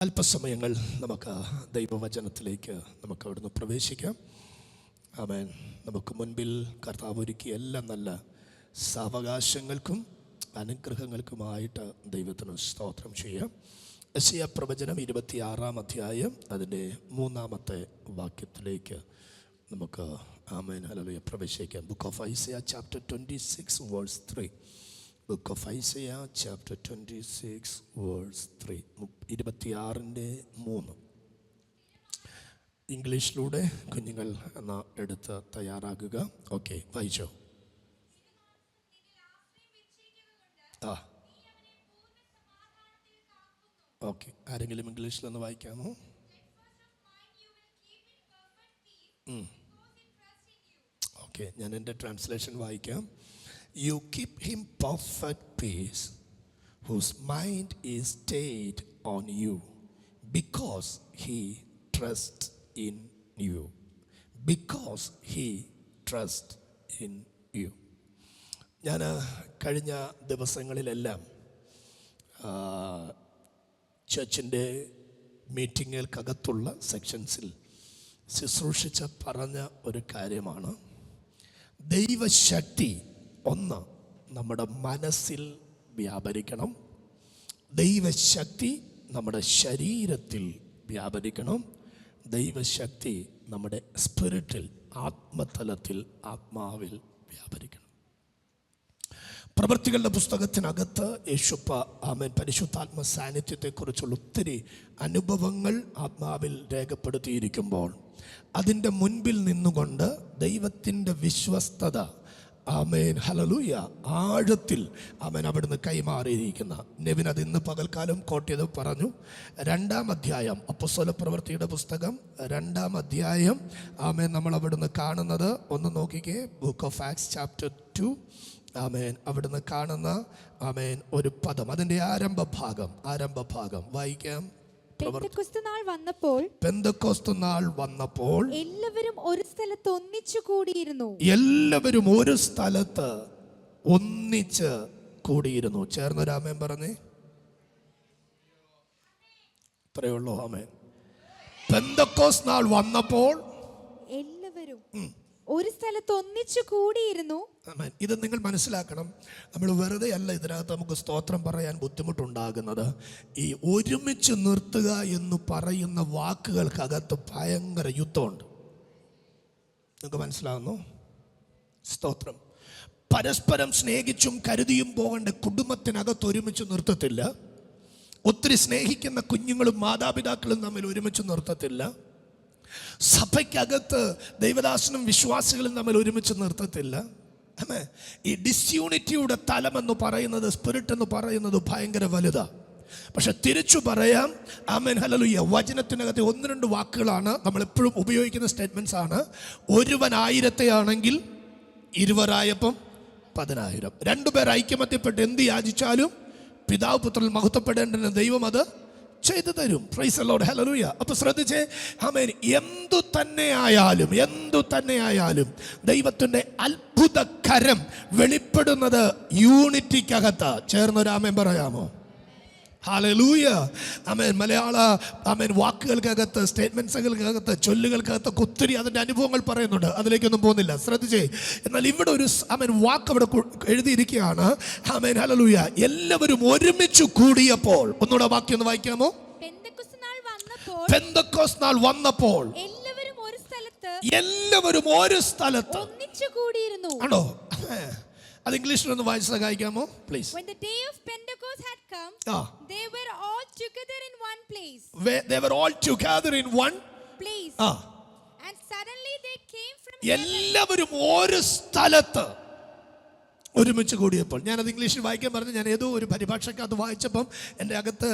അല്പസമയങ്ങൾ നമുക്ക് ദൈവവചനത്തിലേക്ക് നമുക്ക് അവിടുന്ന് പ്രവേശിക്കാം. ആമേൻ. നമുക്ക് മുൻപിൽ കർത്താവ് ഒരുക്കിയ എല്ലാ നല്ല സാവകാശങ്ങൾക്കും അനുഗ്രഹങ്ങൾക്കുമായിട്ട് ദൈവത്തിന് സ്തോത്രം ചെയ്യാം. യെശയ്യാ പ്രവചനം 26-ാം അധ്യായം അതിൻ്റെ 3-ാമത്തെ വാക്യത്തിലേക്ക് നമുക്ക് ആമേൻ ഹല്ലേലൂയ പ്രവേശിക്കാം. Book of Isaiah chapter 26 verse 3. Book of Isaiah chapter 26 verse 3. 26-3. ഇംഗ്ലീഷിലൂടെ കുഞ്ഞുങ്ങൾ എന്ന എടുത്ത് തയ്യാറാകുക. ഓക്കെ, വായിച്ചോ. ഓക്കെ, ആരെങ്കിലും ഇംഗ്ലീഷിലൊന്ന് വായിക്കാമോ? ഓക്കെ, ഞാൻ എൻ്റെ ട്രാൻസ്ലേഷൻ വായിക്കാം. You keep him perfect peace, whose mind is stayed on you, because he trusts in you. Because he trusts in you. ഞാൻ കഴിഞ്ഞ ദിവസങ്ങളിലെല്ലാം ചർച്ചിൻ്റെ മീറ്റിങ്ങുകൾക്കകത്തുള്ള സെക്ഷൻസിൽ ശുശ്രൂഷിച്ച് പറഞ്ഞ ഒരു കാര്യമാണ്, ദൈവശക്തി ഒന്ന് നമ്മുടെ മനസ്സിൽ വ്യാപരിക്കണം, ദൈവശക്തി നമ്മുടെ ശരീരത്തിൽ വ്യാപരിക്കണം, ദൈവശക്തി നമ്മുടെ സ്പിരിറ്റിൽ ആത്മതലത്തിൽ ആത്മാവിൽ വ്യാപരിക്കണം. പ്രവൃത്തികളുടെ പുസ്തകത്തിനകത്ത് യേശുപ്പ ആമേൻ പരിശുദ്ധാത്മ സാന്നിധ്യത്തെക്കുറിച്ചുള്ള ഒത്തിരി അനുഭവങ്ങൾ ആത്മാവിൽ രേഖപ്പെടുത്തിയിരിക്കുമ്പോൾ അതിൻ്റെ മുൻപിൽ നിന്നുകൊണ്ട് ദൈവത്തിൻ്റെ വിശ്വസ്തത ആമേൻ ഹല്ലേലൂയ ആഴത്തിൽ ആമേൻ അവിടുന്ന് കൈമാറിയിരിക്കുന്ന നെവിൻ അത് ഇന്ന് പകൽക്കാലം കോട്ടിയത് പറഞ്ഞു. 2-ാം അധ്യായം അപ്പോസ്തല പ്രവൃത്തിയുടെ പുസ്തകം 2-ാം അധ്യായം ആമേൻ നമ്മൾ അവിടുന്ന് കാണുന്നത് ഒന്ന് നോക്കിക്കേ. ബുക്ക് ഓഫ് ആക്ട്സ് ചാപ്റ്റർ 2 ആമേൻ അവിടുന്ന് കാണുന്ന ആമേൻ ഒരു പദം, അതിൻ്റെ ആരംഭ ഭാഗം വായിക്കാം. പെന്തക്കോസ്ത് നാൾ വന്നപ്പോൾ എല്ലാവരും ഒരു സ്ഥലത്ത് ഒന്നിച്ച് കൂടിയിരുന്നു. ചേർന്നൊരു ആമേൻ പറഞ്ഞേ. ഇത്രയേ ഉള്ളൂ. ആമേൻ. പെന്തക്കോസ്ത് നാൾ വന്നപ്പോൾ എല്ലാവരും ഒരു സ്ഥലത്ത് ഒന്നിച്ചു കൂടിയിരുന്നു. ഇത് നിങ്ങൾ മനസ്സിലാക്കണം. നമ്മൾ വെറുതെ അല്ല ഇതിനകത്ത് നമുക്ക് സ്തോത്രം പറയാൻ ബുദ്ധിമുട്ടുണ്ടാകുന്നത്. ഈ ഒരുമിച്ച് നിർത്തുക എന്ന് പറയുന്ന വാക്കുകൾക്കകത്ത് ഭയങ്കര യുദ്ധമുണ്ട്. നിങ്ങൾക്ക് മനസ്സിലാകുന്നു? സ്തോത്രം. പരസ്പരം സ്നേഹിച്ചും കരുതിയും പോകേണ്ട കുടുംബത്തിനകത്ത് ഒരുമിച്ച് നിർത്തത്തില്ല. ഒത്തിരി സ്നേഹിക്കുന്ന കുഞ്ഞുങ്ങളും മാതാപിതാക്കളും തമ്മിൽ ഒരുമിച്ച് നിർത്തത്തില്ല. സഭയ്ക്കകത്ത് ദൈവദാസനും വിശ്വാസികളും തമ്മിൽ ഒരുമിച്ച് നിർത്തത്തില്ല. ഈ ഡിസ്യൂണിറ്റിയുടെ തലം എന്ന് പറയുന്നത്, സ്പിരിറ്റ് എന്ന് പറയുന്നത് ഭയങ്കര വലുതാണ്. പക്ഷെ തിരിച്ചു പറയാം, ആമേൻ ഹല്ലേലൂയ, വചനത്തിനകത്ത് 1-2 വാക്കുകളാണ് നമ്മൾ എപ്പോഴും ഉപയോഗിക്കുന്ന സ്റ്റേറ്റ്മെന്റ്സ് ആണ്. ഒരുവൻ 1000 ഇരുവരായപ്പം 10,000. 2 പേർ ഐക്യമത്യപ്പെട്ട് എന്ത് യാചിച്ചാലും പിതാവ് പുത്രൻ മഹത്വപ്പെടേണ്ട ദൈവം അത് ചെയ്തു തരും. Price the lord, hallelujah. അപ്പോൾ ശ്രദ്ധിച്ചേ, ആമേൻ. എന്തു തന്നെയായാലും ദൈവത്തിൻ്റെ അത്ഭുത കരം വെളിപ്പെടുന്നത് യൂണിറ്റിക്കകത്ത്. ചേർന്നൊരു ആമേൻ പറയാമോ? ഹല്ലേലൂയ. ആമേൻ. മലയാള ആമേൻ വാക്കുകൾക്കകത്ത്, സ്റ്റേറ്റ്മെന്റ്സുകൾക്കകത്ത്, ചൊല്ലുകൾക്കകത്തൊക്കെ ഒത്തിരി അതിൻ്റെ അനുഭവങ്ങൾ പറയുന്നുണ്ട്. അതിലേക്കൊന്നും പോകുന്നില്ല. ശ്രദ്ധിച്ചേ. എന്നാൽ ഇവിടെ ഒരു ആമേൻ വാക്ക് അവിടെ എഴുതിയിരിക്കുകയാണ്. ആമേൻ ഹല്ലേലൂയ. എല്ലാവരും ഒരുമിച്ച് കൂടിയപ്പോൾ. ഒന്നുകൂടെ വാക്യം ഒന്ന് വായിക്കാമോ? പെന്തക്കോസ്ത് നാൾ വന്നപ്പോൾ എല്ലാവരും ഒരു സ്ഥലത്ത് ഒന്നിച്ചു കൂടിയിരുന്നു. ആണോ? അത് ഇംഗ്ലീഷിൽ ഒന്ന് വായിച്ച് സഹായിക്കാമോ please? When the day of Pentecost had come, they were all together in one place. They were all together in one place. And suddenly they came from എല്ലാവരും ഒരു സ്ഥലത്ത് ഒരുമിച്ച് കൂടിയപ്പോൾ. ഞാനത് ഇംഗ്ലീഷിൽ വായിക്കാൻ പറഞ്ഞു. ഞാൻ ഏതോ ഒരു പരിഭാഷയ്ക്കകത്ത് വായിച്ചപ്പം എൻ്റെ അകത്ത്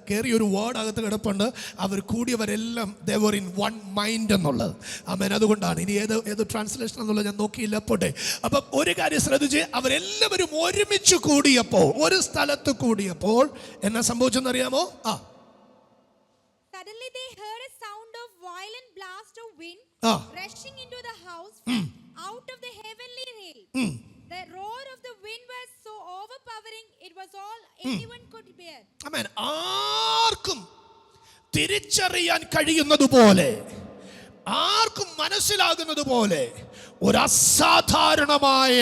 കയറിയ ഒരു വേർഡ് അകത്ത് കിടപ്പുണ്ട്. അവർ കൂടിയവരെല്ലാം they were in one mind എന്നുള്ളത്. ആമേൻ. അതുകൊണ്ടാണ് ഇനി ഏത് ട്രാൻസ്ലേഷൻ എന്നുള്ളത് ഞാൻ നോക്കിയില്ല. പോട്ടെ. അപ്പം ഒരു കാര്യം ശ്രദ്ധിച്ച്, അവരെല്ലാവരും ഒരുമിച്ച് കൂടിയപ്പോൾ, ഒരു സ്ഥലത്ത് കൂടിയപ്പോൾ എന്നാ സംഭവിച്ചെന്നറിയാമോ? Suddenly they heard a sound of violent blast of wind rushing into the house out of the heavenly realm. The roar of the wind was so overpowering, it was all anyone could bear. Amen. ആർക്കും തിരിച്ചറിയാൻ കഴിയുന്നത് പോലെ, ആർക്കും മനസ്സിലാകുന്നത് പോലെ ഒരു അസാധാരണമായ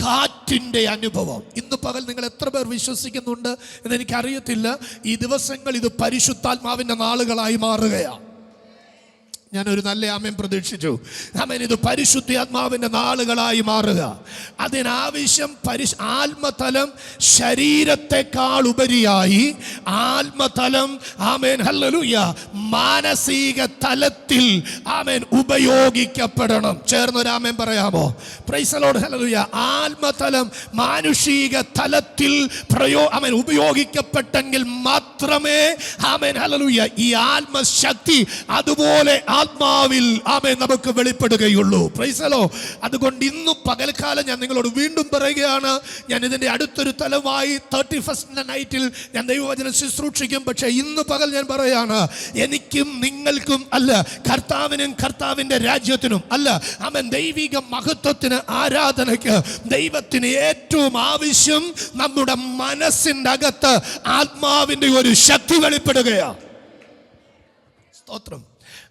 കാറ്റിൻ്റെ അനുഭവം. ഇന്ന് പകൽ നിങ്ങൾ എത്ര പേർ വിശ്വസിക്കുന്നുണ്ട് എന്ന് എനിക്കറിയത്തില്ല. ഈ ദിവസങ്ങൾ ഇത് പരിശുദ്ധാത്മാവിൻ്റെ നാളുകളായി മാറുകയാണ്. ഞാനൊരു നല്ല ആമേൻ പ്രതീക്ഷിച്ചു. ആമേൻ, ഇത് പരിശുദ്ധാത്മാവിൻ്റെ നാളുകളായി മാറുക. അതിനാവശ്യം ആത്മതലം ശരീരത്തെക്കാൾ ഉപരിയായി ആത്മതലം ആമേൻ ഹല്ലേലൂയ മാനസിക തലത്തിൽ ആമേൻ ഉപയോഗിക്കപ്പെടണം. ചേർന്നൊരാമേൻ പറയാമോ? Price the lord. ഹല്ലേലൂയ. ആത്മതലം മാനുഷിക തലത്തിൽ ആമേൻ ഉപയോഗിക്കപ്പെട്ടെങ്കിൽ മാത്രമേ ആമേൻ ഹല്ലേലൂയ ഈ ആത്മശക്തി അതുപോലെ ആത്മാവിൽ ആമേൻ നമുക്ക് വെളിപ്പെടുകയുള്ളൂ. Price the Lord. അതുകൊണ്ട് ഇന്ന് പകൽക്കാലം ഞാൻ നിങ്ങളോട് വീണ്ടും പറയുകയാണ്, ഞാൻ ഇതിൻ്റെ അടുത്തൊരു തലമായി 31st നൈറ്റിൽ ഞാൻ ദൈവവചനം ശുശ്രൂഷിക്കും. പക്ഷേ ഇന്ന് പകൽ ഞാൻ പറയാണ്, എനിക്കും നിങ്ങൾക്കും അല്ല, കർത്താവിനും കർത്താവിൻ്റെ രാജ്യത്തിനും അല്ല, ആമേൻ ദൈവിക മഹത്വത്തിന് ആരാധനയ്ക്ക് ദൈവത്തിന് ഏറ്റവും ആവശ്യം നമ്മുടെ മനസ്സിൻ്റെ അകത്ത് ആത്മാവിൻ്റെ ഒരു ശക്തി വെളിപ്പെടുകയാണ്. സ്തോത്രം.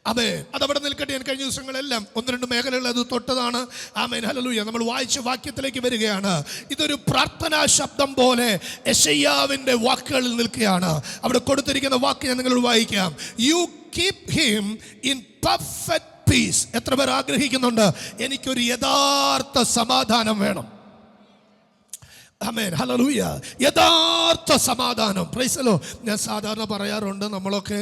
ആമേൻ. അതവിടെ നിൽക്കട്ടെ. ഞാൻ കഴിഞ്ഞ ദിവസങ്ങളെല്ലാം 1-2 മേഖലകൾ അത് തൊട്ടതാണ്. Amen hallelujah. നമ്മൾ വായിച്ച വാക്യത്തിലേക്ക് വരികയാണ്. ഇതൊരു പ്രാർത്ഥനാ ശബ്ദം പോലെ യെശയ്യാവിൻ്റെ വാക്കുകളിൽ നിൽക്കുകയാണ്. അവിടെ കൊടുത്തിരിക്കുന്ന വാക്ക് ഞാൻ നിങ്ങളോട് വായിക്കാം. U keep him in perfect piece. എത്ര പേർ ആഗ്രഹിക്കുന്നുണ്ട് എനിക്കൊരു യഥാർത്ഥ സമാധാനം വേണം? Amen hallelujah. യഥാർത്ഥ സമാധാനം. Price the Lord. ഞാൻ സാധാരണ പറയാറുണ്ട്, നമ്മളൊക്കെ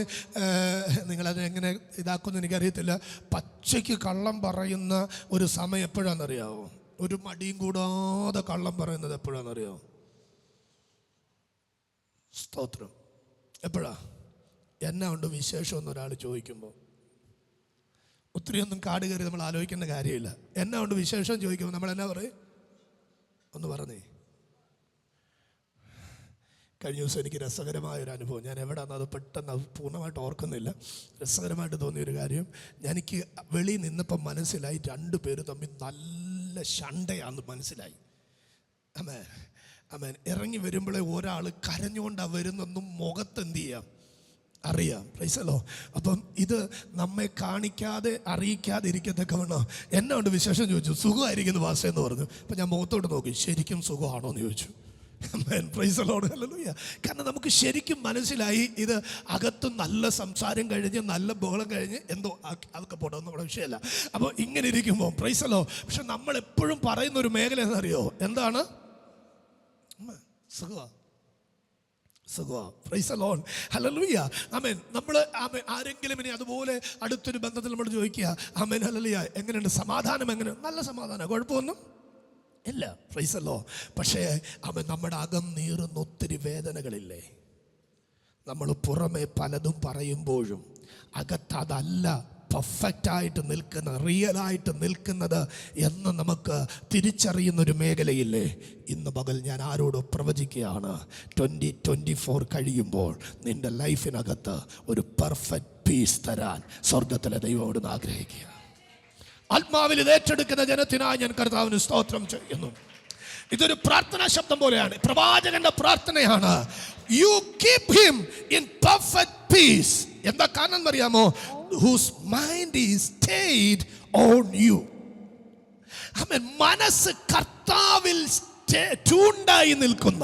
നിങ്ങളത് എങ്ങനെ ഇതാക്കുമെന്ന് എനിക്കറിയത്തില്ല, പച്ചയ്ക്ക് കള്ളം പറയുന്ന ഒരു സമയം എപ്പോഴാണെന്നറിയാമോ? ഒരു മടിയും കൂടാതെ കള്ളം പറയുന്നത് എപ്പോഴാണെന്നറിയാമോ? സ്തോത്രം. എപ്പോഴാ? എന്നാ ഉണ്ട് വിശേഷം എന്നൊരാൾ ചോദിക്കുമ്പോൾ, ഒത്തിരിയൊന്നും കാട് കയറി നമ്മൾ ആലോചിക്കേണ്ട കാര്യമില്ല. എന്നാ ഉണ്ട് വിശേഷം ചോദിക്കുമ്പോൾ നമ്മൾ എന്നാ പറയും? ഒന്ന് പറഞ്ഞേ. കഴിഞ്ഞ ദിവസം എനിക്ക് രസകരമായൊരു അനുഭവം, ഞാൻ എവിടെയാണെന്ന് അത് പെട്ടെന്ന് പൂർണ്ണമായിട്ട് ഓർക്കുന്നില്ല. രസകരമായിട്ട് തോന്നിയൊരു കാര്യം, എനിക്ക് വെളിയിൽ നിന്നപ്പം മനസ്സിലായി 2 പേര് തമ്മിൽ നല്ല ശണ്ടയാണെന്ന് മനസ്സിലായി. ആമേൻ ആമേൻ. ഇറങ്ങി വരുമ്പോഴേ ഒരാൾ കരഞ്ഞുകൊണ്ടാണ് വരുന്നെന്നും മുഖത്ത് എന്ത് ചെയ്യാം അറിയാം. Price the Lord. അപ്പം ഇത് നമ്മെ കാണിക്കാതെ അറിയിക്കാതെ ഇരിക്കത്തക്ക വേണം. എന്നാ ഉണ്ട് വിശേഷം ചോദിച്ചു. സുഖമായിരിക്കുന്നു വാസ എന്ന് പറഞ്ഞു. അപ്പം ഞാൻ മുഖത്തോട്ട് നോക്കി, ശരിക്കും സുഖമാണോ എന്ന് ചോദിച്ചു. Price the lord. ഹല്ലേലൂയ. കാരണം നമുക്ക് ശരിക്കും മനസ്സിലായി ഇത് അകത്ത് നല്ല സംസാരം കഴിഞ്ഞ് നല്ല ബഹളം കഴിഞ്ഞ് എന്തോ അതൊക്കെ പോട്ടെ, നമ്മുടെ വിഷയമല്ല. അപ്പോൾ ഇങ്ങനെ ഇരിക്കുമ്പോൾ പ്രൈസ് ദി ലോർഡ്. പക്ഷെ നമ്മൾ എപ്പോഴും പറയുന്ന ഒരു മേഖല എന്നറിയോ? എന്താണ്? സുഖമാണ്. Price the lord. ഹല്ലേലൂയ. ആമേൻ. നമ്മൾ ആരെങ്കിലും ഇനി അതുപോലെ അടുത്തൊരു ബന്ധത്തിൽ നമ്മൾ ചോദിക്കുക, ആമേൻ ഹല്ലേലൂയ, എങ്ങനെയുണ്ട് സമാധാനം? എങ്ങനെ? നല്ല സമാധാനം, കുഴപ്പമൊന്നും ഇല്ല. Price the Lord. പക്ഷേ അവൻ നമ്മുടെ അകം നീറുന്ന ഒത്തിരി വേദനകളില്ലേ? നമ്മൾ പുറമെ പലതും പറയുമ്പോഴും അകത്ത് അതല്ല പെർഫെക്റ്റായിട്ട് നിൽക്കുന്ന, റിയലായിട്ട് നിൽക്കുന്നത് എന്ന് നമുക്ക് തിരിച്ചറിയുന്നൊരു മേഖലയില്ലേ? ഇന്ന് പകൽ ഞാൻ ആരോട് പ്രവചിക്കുകയാണ്, 2024 കഴിയുമ്പോൾ നിൻ്റെ ലൈഫിനകത്ത് ഒരു പെർഫെക്റ്റ് പീസ് തരാൻ സ്വർഗത്തിലെ ദൈവത്തോട് ആഗ്രഹിക്കുക. ആത്മാവിൽ ഇത് ഏറ്റെടുക്കുന്ന ജനത്തിനായി ഞാൻ കർത്താവിന് സ്തോത്രം ചെയ്യുന്നു. ഇതൊരു പ്രാർത്ഥനാ ശബ്ദം പോലെയാണ്, പ്രവാചകന്റെ പ്രാർത്ഥനയാണ്. You keep him in perfect peace. എന്താ കാരണം അറിയാമോ? Whose mind is stayed on you. ആമേൻ. മനസ്സ് കർത്താവിൽ ട്യൂൺഡായി നിൽക്കുന്ന,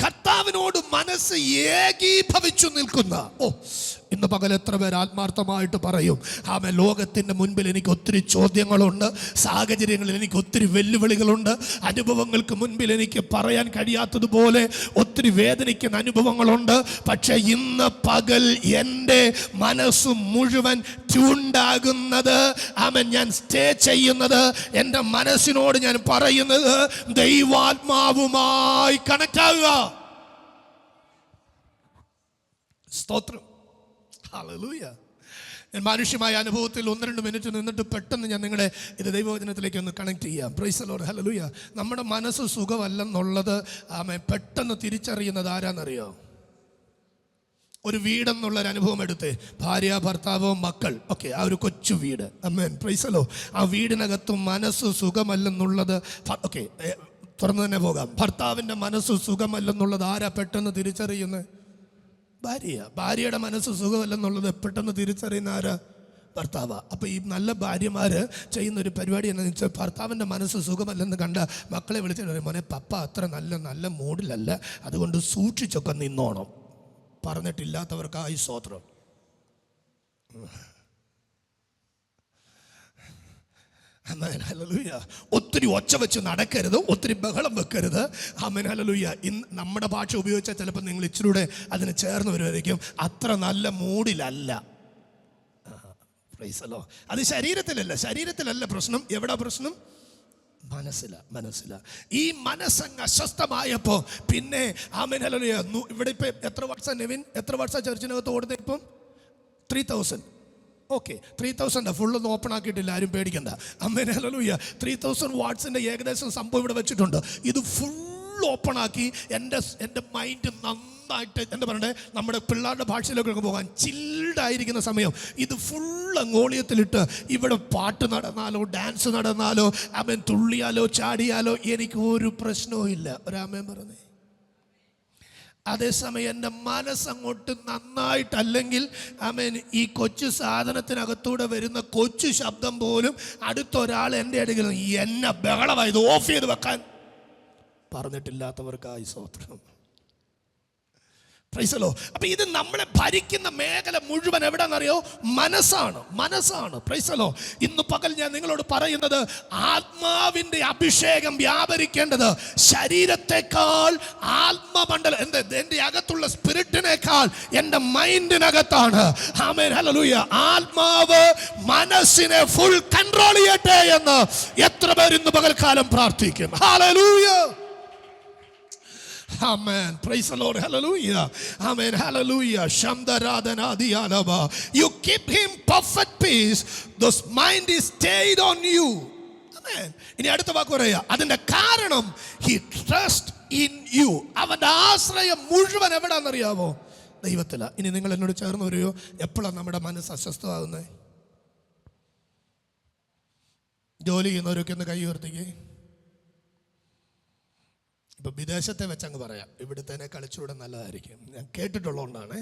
കർത്താവിനോട് മനസ്സ് ഏകീഭവിച്ചു നിൽക്കുന്ന. ഇന്ന് പകൽ എത്ര പേർ ആത്മാർത്ഥമായിട്ട് പറയും, ആമേൻ, ലോകത്തിൻ്റെ മുൻപിൽ എനിക്ക് ഒത്തിരി ചോദ്യങ്ങളുണ്ട്, സാഹചര്യങ്ങളിൽ എനിക്ക് ഒത്തിരി വെല്ലുവിളികളുണ്ട്, അനുഭവങ്ങൾക്ക് മുൻപിൽ എനിക്ക് പറയാൻ കഴിയാത്തതുപോലെ ഒത്തിരി വേദനിക്കുന്ന അനുഭവങ്ങളുണ്ട്. പക്ഷെ ഇന്ന് പകൽ എൻ്റെ മനസ്സ് മുഴുവൻ ട്യൂൺഡാകുന്നത്, ആമേൻ, ഞാൻ സ്റ്റേ ചെയ്യുന്നത്, എൻ്റെ മനസ്സിനോട് ഞാൻ പറയുന്നത് ദൈവാത്മാവുമായി കണക്ട് ആകുക. സ്തോത്രം. ഹല്ലേലൂയ. ഞാൻ മാനുഷ്യമായ അനുഭവത്തിൽ 1-2 മിനിറ്റ് നിന്നിട്ട് പെട്ടെന്ന് ഞാൻ നിങ്ങളെ ഇത് ദൈവവചനത്തിലേക്ക് ഒന്ന് കണക്ട് ചെയ്യാം. Price the lord. ഹല്ലേലൂയ. നമ്മുടെ മനസ്സ് സുഖമല്ലെന്നുള്ളത് ആമേൻ പെട്ടെന്ന് തിരിച്ചറിയുന്നത് ആരാന്നറിയോ? ഒരു വീടെന്നുള്ളൊരു അനുഭവം എടുത്ത്, ഭാര്യ, ഭർത്താവ്, മക്കൾ, ഓക്കെ, ആ ഒരു കൊച്ചു വീട്. ആമേൻ. Praise the lord. ആ വീടിനകത്ത് മനസ്സ് സുഖമല്ലെന്നുള്ളത്, ഓക്കെ, തുറന്നു തന്നെ പോകാം. ഭർത്താവിൻ്റെ മനസ്സ് സുഖമല്ലെന്നുള്ളത് ആരാ പെട്ടെന്ന് തിരിച്ചറിയുന്നത്? ഭാര്യയുടെ മനസ്സ് സുഖമല്ലെന്നുള്ളത് പെട്ടെന്ന് തിരിച്ചറിയുന്ന ആരാ? ഭർത്താവ്. അപ്പോൾ ഈ നല്ല ഭാര്യമാർ ചെയ്യുന്നൊരു പരിപാടി എന്ന് വെച്ചാൽ ഭർത്താവിൻ്റെ മനസ്സ് സുഖമല്ലെന്ന് കണ്ട മക്കളെ വിളിച്ചിട്ട് പറയും, മോനെ പപ്പ അത്ര നല്ല മൂഡിലല്ല, അതുകൊണ്ട് സൂക്ഷിച്ചൊക്കെ നിന്നോണം. പറഞ്ഞിട്ടില്ലാത്തവർക്കായി സ്തോത്രം. Amen hallelujah. ഒത്തിരി ഒച്ച വെച്ച് നടക്കരുത്, ഒത്തിരി ബഹളം വെക്കരുത്. Amen hallelujah. ഇന്ന് നമ്മുടെ ഭാഷ ഉപയോഗിച്ചാൽ ചിലപ്പോൾ നിങ്ങൾ ഇച്ചിരൂടെ അതിന് ചേർന്ന് വരുമായിരിക്കും. അത്ര നല്ല മൂഡിലല്ല. പ്രൈസലോ. അത് ശരീരത്തിലല്ല പ്രശ്നം. എവിടെ പ്രശ്നം? മനസ്സില. ഈ മനസ്സങ്ങ് അസ്വസ്ഥമായപ്പോൾ പിന്നെ ആമേൻ ഹല്ലേലൂയ. ഇവിടെ ഇപ്പം എത്ര വർഷം നെവിൻ, എത്ര വർഷം ചർച്ചിനകത്ത് ഓടുന്നത്? ഇപ്പം 3000. ഓക്കെ, 3000 ഫുള്ളൊന്നും ഓപ്പൺ ആക്കിയിട്ടില്ല, ആരും പേടിക്കണ്ട. Amen hallelujah. 3000 വാട്ട്സിൻ്റെ ഏകദേശം സംഭവം ഇവിടെ വെച്ചിട്ടുണ്ട്. ഇത് ഫുൾ ഓപ്പൺ ആക്കി എൻ്റെ മൈൻഡ് നന്നായിട്ട് എന്താ പറയണ്ടേ, നമ്മുടെ പിള്ളേരുടെ ഭാഷയിലൊക്കെ പോകാൻ ചിൽഡായിരിക്കുന്ന സമയം ഇത് ഫുൾ അങ്ങോളിയത്തിലിട്ട് ഇവിടെ പാട്ട് നടന്നാലോ ഡാൻസ് നടന്നാലോ ആമേൻ തുള്ളിയാലോ ചാടിയാലോ എനിക്ക് ഒരു പ്രശ്നവും ഇല്ല. ഒരാമേൻ പറഞ്ഞേ. അതേസമയം എൻ്റെ മനസ്സങ്ങോട്ട് നന്നായിട്ടല്ലെങ്കിൽ ആമേൻ ഈ കൊച്ചു സാധനത്തിനകത്തൂടെ വരുന്ന കൊച്ചു ശബ്ദം പോലും അടുത്തൊരാൾ എൻ്റെ അടുക്കൽ എന്നെ ബഹളമായത് ഓഫ് ചെയ്ത് വെക്കാൻ പറഞ്ഞിട്ടില്ലാത്തവർക്കായി സ്തോത്രം. പ്രൈസലോ. അപ്പൊ ഇത് നമ്മളെ ഭരിക്കുന്ന മേഖല മുഴുവൻ എവിടെയെന്നറിയോ? മനസ്സാണ്. പ്രൈസലോ. ഇന്ന് പകൽ ഞാൻ നിങ്ങളോട് പറയുന്നത്, ആത്മാവിന്റെ അഭിഷേകം വ്യാപരിക്കേണ്ടത് ശരീരത്തെക്കാൾ ആത്മമണ്ഡലം എൻ്റെ അകത്തുള്ള സ്പിരിറ്റിനേക്കാൾ എൻ്റെ മൈൻഡിനകത്താണ്. Amen hallelujah. ആത്മാവ് മനസ്സിനെ ഫുൾ കൺട്രോൾ ചെയ്യട്ടെ എന്ന് എത്ര പേർ ഇന്ന് പകൽക്കാലം പ്രാർത്ഥിക്കും? Hallelujah. Amen. Praise the Lord. Hallelujah. Amen. Hallelujah. Shamdaradana diyalaba. You keep him perfect peace. This mind is stayed on you. Amen. ഇനി അടുത്ത വാക്ക് പറയാ. അതിന്റെ കാരണം he trust in you. അവന്റെ ആശ്രയം മുഴുവൻ എവിടാന്നറിയാവോ? ദൈവത്തിലാ. ഇനി നിങ്ങൾ എന്നോട് ചേർന്ന് വരികയോ? എപ്പോഴാണ് നമ്മുടെ മനസ്സ് അസ്വസ്ഥമാകുന്നത്? ജോലി ചെയ്യുന്നവരൊക്കെ ഒന്ന് കൈ ഉയർത്തിക്കേ. ഇപ്പം വിദേശത്തെ വെച്ചങ്ങ് പറയാം, ഇവിടുത്തെ കളിച്ചൂടെ നല്ലതായിരിക്കും. ഞാൻ കേട്ടിട്ടുള്ളതുകൊണ്ടാണ്.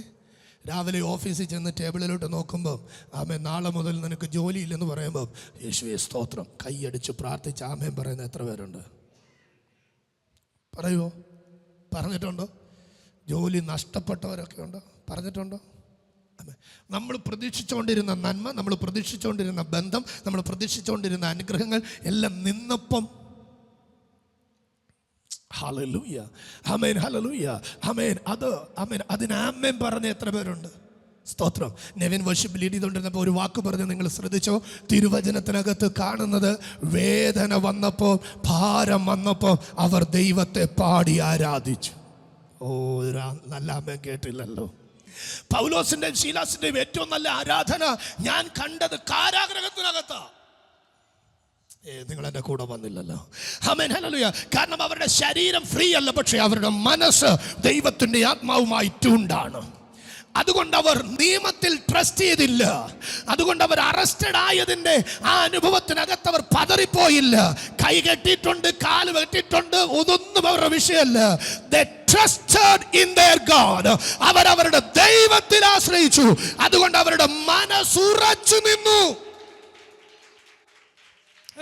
രാവിലെ ഓഫീസിൽ ചെന്ന് ടേബിളിലോട്ട് നോക്കുമ്പം ആമേൻ നാളെ മുതൽ നിനക്ക് ജോലിയില്ലെന്ന് പറയുമ്പം യേശുവേ സ്തോത്രം കൈയടിച്ച് പ്രാർത്ഥിച്ച് ആമേൻ പറയുന്ന എത്ര പേരുണ്ട്? പറയുമോ? പറഞ്ഞിട്ടുണ്ടോ? ജോലി നഷ്ടപ്പെട്ടവരൊക്കെ ഉണ്ടോ? പറഞ്ഞിട്ടുണ്ടോ? നമ്മൾ പ്രതീക്ഷിച്ചുകൊണ്ടിരുന്ന നന്മ, നമ്മൾ പ്രതീക്ഷിച്ചുകൊണ്ടിരുന്ന ബന്ധം, നമ്മൾ പ്രതീക്ഷിച്ചുകൊണ്ടിരുന്ന അനുഗ്രഹങ്ങൾ എല്ലാം നിന്നപ്പം ഹല്ലേലൂയ. Amen hallelujah. ആമേൻ. അതിന് ആമേൻ പറഞ്ഞ എത്ര പേരുണ്ട്? സ്തോത്രം. നെവിൻ വർഷിപ്പ് ലീഡ് ചെയ്തുകൊണ്ടിരുന്നപ്പോൾ ഒരു വാക്ക് പറഞ്ഞ് നിങ്ങൾ ശ്രദ്ധിച്ചോ? തിരുവചനത്തിനകത്ത് കാണുന്നത്, വേദന വന്നപ്പോൾ, ഭാരം വന്നപ്പോൾ അവർ ദൈവത്തെ പാടി ആരാധിച്ചു. ഓ, നല്ല ആമേൻ കേട്ടില്ലല്ലോ. പൗലോസിന്റെയും ശീലാസിന്റെയും ഏറ്റവും നല്ല ആരാധന ഞാൻ കണ്ടത് കാരാഗ്രഹത്തിനകത്താ. നിങ്ങൾ എൻ്റെ കൂടെ വന്നില്ലല്ലോ. Amen hallelujah. കാരണം അവരുടെ ശരീരം ഫ്രീ അല്ല, പക്ഷേ അവരുടെ മനസ്സ് ദൈവത്തിൻ്റെ ആത്മാവുമായി ട്യൂൺഡാണ്. അതുകൊണ്ട് അവർ നിയമത്തിൽ ട്രസ്റ്റ് ചെയ്തില്ല. അതുകൊണ്ട് അവർ അറസ്റ്റഡ് ആയതിൻ്റെ ആ അനുഭവത്തിനകത്ത് അവർ പതറിപ്പോയില്ല. കൈ കെട്ടിയിട്ടുണ്ട്, കാല് കെട്ടിയിട്ടുണ്ട്, ഒന്നും അവരുടെ വിഷയമല്ല. They trusted in their God. അവരവരുടെ ദൈവത്തിൽ ആശ്രയിച്ചു. അതുകൊണ്ട് അവരുടെ മനസ്സുറച്ചു നിന്നു.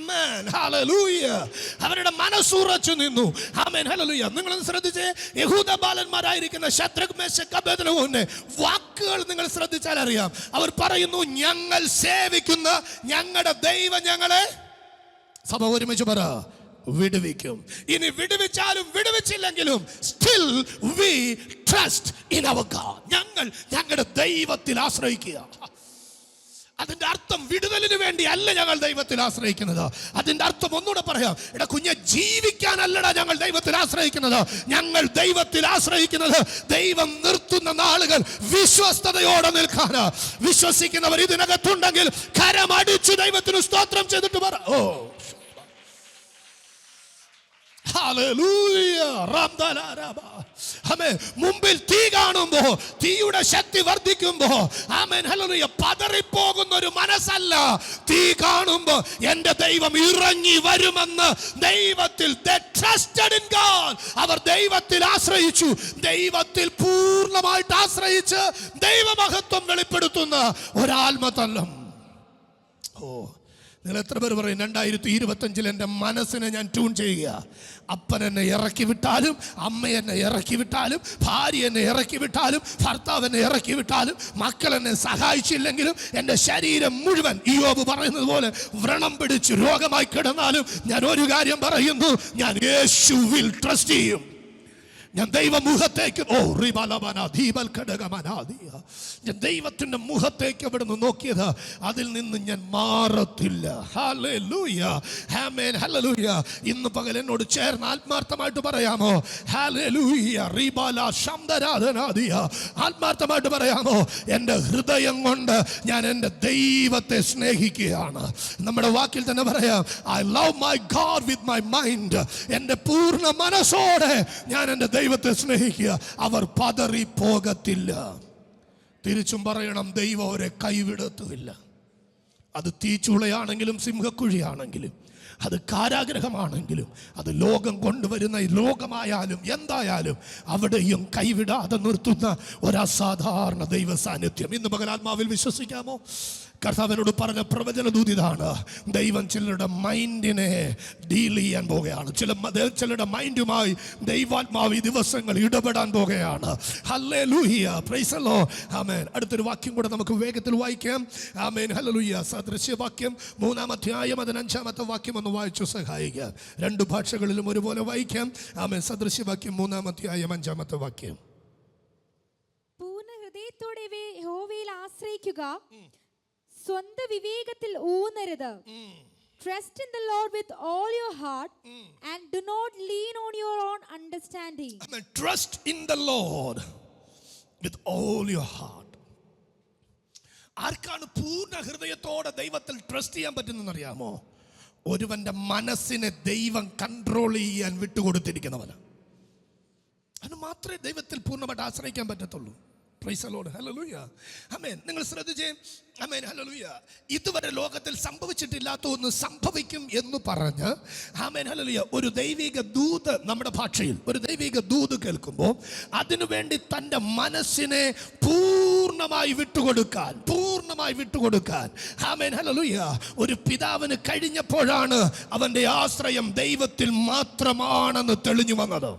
Amen. Hallelujah. അവരുടെ മനസ്സുറച്ചു നിന്നു. Amen hallelujah. നിങ്ങളൊന്ന് ശ്രദ്ധിച്ചേ. യഹൂദ ബാലന്മാരായിരിക്കുന്ന ശദ്രക് മേശക് അബേദ്നെഗോവിന്റെ വാക്കുകൾ നിങ്ങൾ ശ്രദ്ധിച്ചാൽ അറിയാം. അവർ പറയുന്നു, ഞങ്ങൾ സേവിക്കുന്ന ഞങ്ങളുടെ ദൈവം ഞങ്ങളെ, സഭ ഒരുമിച്ച് പറ, വിടുവിക്കും. ഇനി വിടുവിച്ചാലും വിടുവിച്ചില്ലെങ്കിലും still we trust in our God. ഞങ്ങൾ ഞങ്ങളുടെ ദൈവത്തിൽ ആശ്രയിക്കുക. അതിന്റെ അർത്ഥം വിടുതലിന് വേണ്ടി അല്ല ഞങ്ങൾ ദൈവത്തിൽ ആശ്രയിക്കുന്നത്. അതിന്റെ അർത്ഥം ഒന്നുകൂടെ പറയാം. എടാ കുഞ്ഞെ, ജീവിക്കാനല്ലടാ ഞങ്ങൾ ദൈവത്തിൽ ആശ്രയിക്കുന്നത്. ഞങ്ങൾ ദൈവത്തിൽ ആശ്രയിക്കുന്നത് ദൈവം നിർത്തുന്ന നാളുകൾ വിശ്വസ്തയോടെ നിൽക്കാന്. വിശ്വസിക്കുന്നവർ ഇതിനകത്തുണ്ടെങ്കിൽ കരമടിച്ച് ദൈവത്തിന് സ്തോത്രം ചെയ്തിട്ട് പറ. ഓ ഹല്ലേലൂയ. റാംദാലാരാബ. ആമേൻ. മുമ്പിൽ തീ കാണുമ്പോ, തീയുടെ ശക്തി വർദ്ധിക്കുമ്പോ, ആമേൻ ഹല്ലേലൂയ, പതറിപ്പോകുന്ന ഒരു മനസ്സല്ല. തീ കാണുമ്പോ എന്റെ ദൈവം ഇറങ്ങി വരുമെന്ന് ദൈവത്തിൽ, they trusted in God. അവർ ദൈവത്തിൽ ആശ്രയിച്ചു. ദൈവത്തിൽ പൂർണ്ണമായിട്ട് ആശ്രയിച്ച് ദൈവമഹത്വം വെളിപ്പെടുത്തുന്ന ഒരാത്മതലം. ഓ, നിങ്ങൾ എത്ര പേര് പറയും 2025 എൻ്റെ മനസ്സിനെ ഞാൻ ട്യൂൺ ചെയ്യുക. അപ്പൻ എന്നെ ഇറക്കി വിട്ടാലും, അമ്മ എന്നെ ഇറക്കി വിട്ടാലും, ഭാര്യ എന്നെ ഇറക്കി വിട്ടാലും, ഭർത്താവ് എന്നെ ഇറക്കി വിട്ടാലും, മക്കൾ എന്നെ സഹായിച്ചില്ലെങ്കിലും, എൻ്റെ ശരീരം മുഴുവൻ ഇയ്യോബ് പറയുന്നത് പോലെ വ്രണം പിടിച്ച് രോഗമായി കിടന്നാലും ഞാൻ ഒരു കാര്യം പറയുന്നു, ഞാൻ യേശുവിൽ ട്രസ്റ്റ് ചെയ്യും. ഞാൻ ദൈവമുഖത്തേക്ക് ഞാൻ ദൈവത്തിന്റെ മുഖത്തേക്ക് അവിടുന്ന് നോക്കിയത്, അതിൽ നിന്ന് ഞാൻ മാറത്തില്ല. ഹല്ലേലൂയ, ആമേൻ, ഹല്ലേലൂയ. ഇന്ന് പകൽ എന്നോട് ചേർന്ന് ആത്മാർത്ഥമായിട്ട് പറയാമോ? ഹല്ലേലൂയ, റിബാല ശംദരാധനാദിയ. ആത്മാർത്ഥമായിട്ട് പറയാമോ? എൻ്റെ ഹൃദയം കൊണ്ട് ഞാൻ എൻ്റെ ദൈവത്തെ സ്നേഹിക്കുകയാണ്. നമ്മുടെ വാക്കിൽ തന്നെ പറയാം, I love my God with my mind. എൻ്റെ പൂർണ്ണ മനസ്സോടെ ഞാൻ എൻ്റെ ദൈവത്തെ സ്നേഹിക്കുക. അവർ പതറി പോകത്തില്ല. തിരിച്ചും പറയണം, ദൈവം അവരെ കൈവിടത്തുമില്ല. അത് തീച്ചുളയാണെങ്കിലും സിംഹക്കുഴിയാണെങ്കിലും, അത് കാരാഗ്രഹമാണെങ്കിലും, അത് ലോകം കൊണ്ടുവരുന്ന ലോകമായാലും എന്തായാലും അവിടെയും കൈവിടാതെ നിർത്തുന്ന ഒരസാധാരണ ദൈവ സാന്നിധ്യം. ഇന്ന് പകൽ ആത്മാവിൽ വിശ്വസിക്കാമോ? കർത്താവിനോട് പറഞ്ഞ പ്രവചന ദൂതിതാണ്. ദൈവം ചിലരുടെ മൈൻഡിനെ ഡീൽ ചെയ്യാൻ പോകുകയാണ്. ചിലരുടെ മൈൻഡുമായി ദൈവാത്മാവ് ഈ ദിവസങ്ങൾ ഇടപെടാൻ പോകുകയാണ്. ഹല്ലേലൂയ, പ്രൈസ് ദി ലോർഡ്, ആമേൻ. അടുത്തൊരു വാക്യം കൂടെ നമുക്ക് വേഗത്തിൽ വായിക്കാം. ആമേൻ, ഹല്ലേലൂയ. സദൃശ്യവാക്യം 3-ാം അധ്യായം 5-ാമത്തെ വാക്യം ഒന്ന് വായിച്ചു സഹായിക്കാം. 2 ഭാഷകളിലും ഒരുപോലെ വായിക്കാം. ആമേൻ. സദൃശ്യവാക്യം 3-ാം അധ്യായം 5-ാമത്തെ വാക്യം. പൂർണ്ണ ഹൃദയത്തോടെ യഹോവയിൽ ആശ്രയിക്കുക, സ്വന്തം വിവേകത്തിൽ ഊന്നരുത്. Trust in the Lord with all your heart and do not lean on your own understanding. Amen. Trust in the Lord with all your heart. ആർക്കാണ് പൂർണ്ണ ഹൃദയത്തോടെ ദൈവത്തിൽ ട്രസ്റ്റ് ചെയ്യാൻ പറ്റുന്നതെന്ന് അറിയാമോ? ഒരുവന്റെ മനസ്സിനെ ദൈവം കൺട്രോൾ ചെയ്യാൻ വിട്ടുകൊടുത്തിരിക്കുന്നവനാണ്. അത് മാത്രമേ ദൈവത്തിൽ പൂർണ്ണമായിട്ട് ആശ്രയിക്കാൻ പറ്റത്തുള്ളൂ. പ്രൈസ് ദി ലോർഡ്, ഹല്ലേലൂയ, ആമേൻ. നിങ്ങൾ ശ്രദ്ധിച്ചേ, ആമേൻ, ഹല്ലേലൂയ. ഇതുവരെ ലോകത്തിൽ സംഭവിച്ചിട്ടില്ലാത്ത ഒന്ന് സംഭവിക്കും എന്ന് പറഞ്ഞ്, ആമേൻ, ഹല്ലേലൂയ, ഒരു ദൈവിക ദൂത്, നമ്മുടെ ഭാഷയിൽ ഒരു ദൈവിക ദൂത് കേൾക്കുമ്പോൾ അതിനുവേണ്ടി തൻ്റെ മനസ്സിനെ പൂർണ്ണമായി വിട്ടുകൊടുക്കാൻ, ആമേൻ, ഹല്ലേലൂയ, ഒരു പിതാവിന് കഴിഞ്ഞപ്പോഴാണ് അവൻ്റെ ആശ്രയം ദൈവത്തിൽ മാത്രമാണെന്ന് തെളിഞ്ഞു വന്നത്.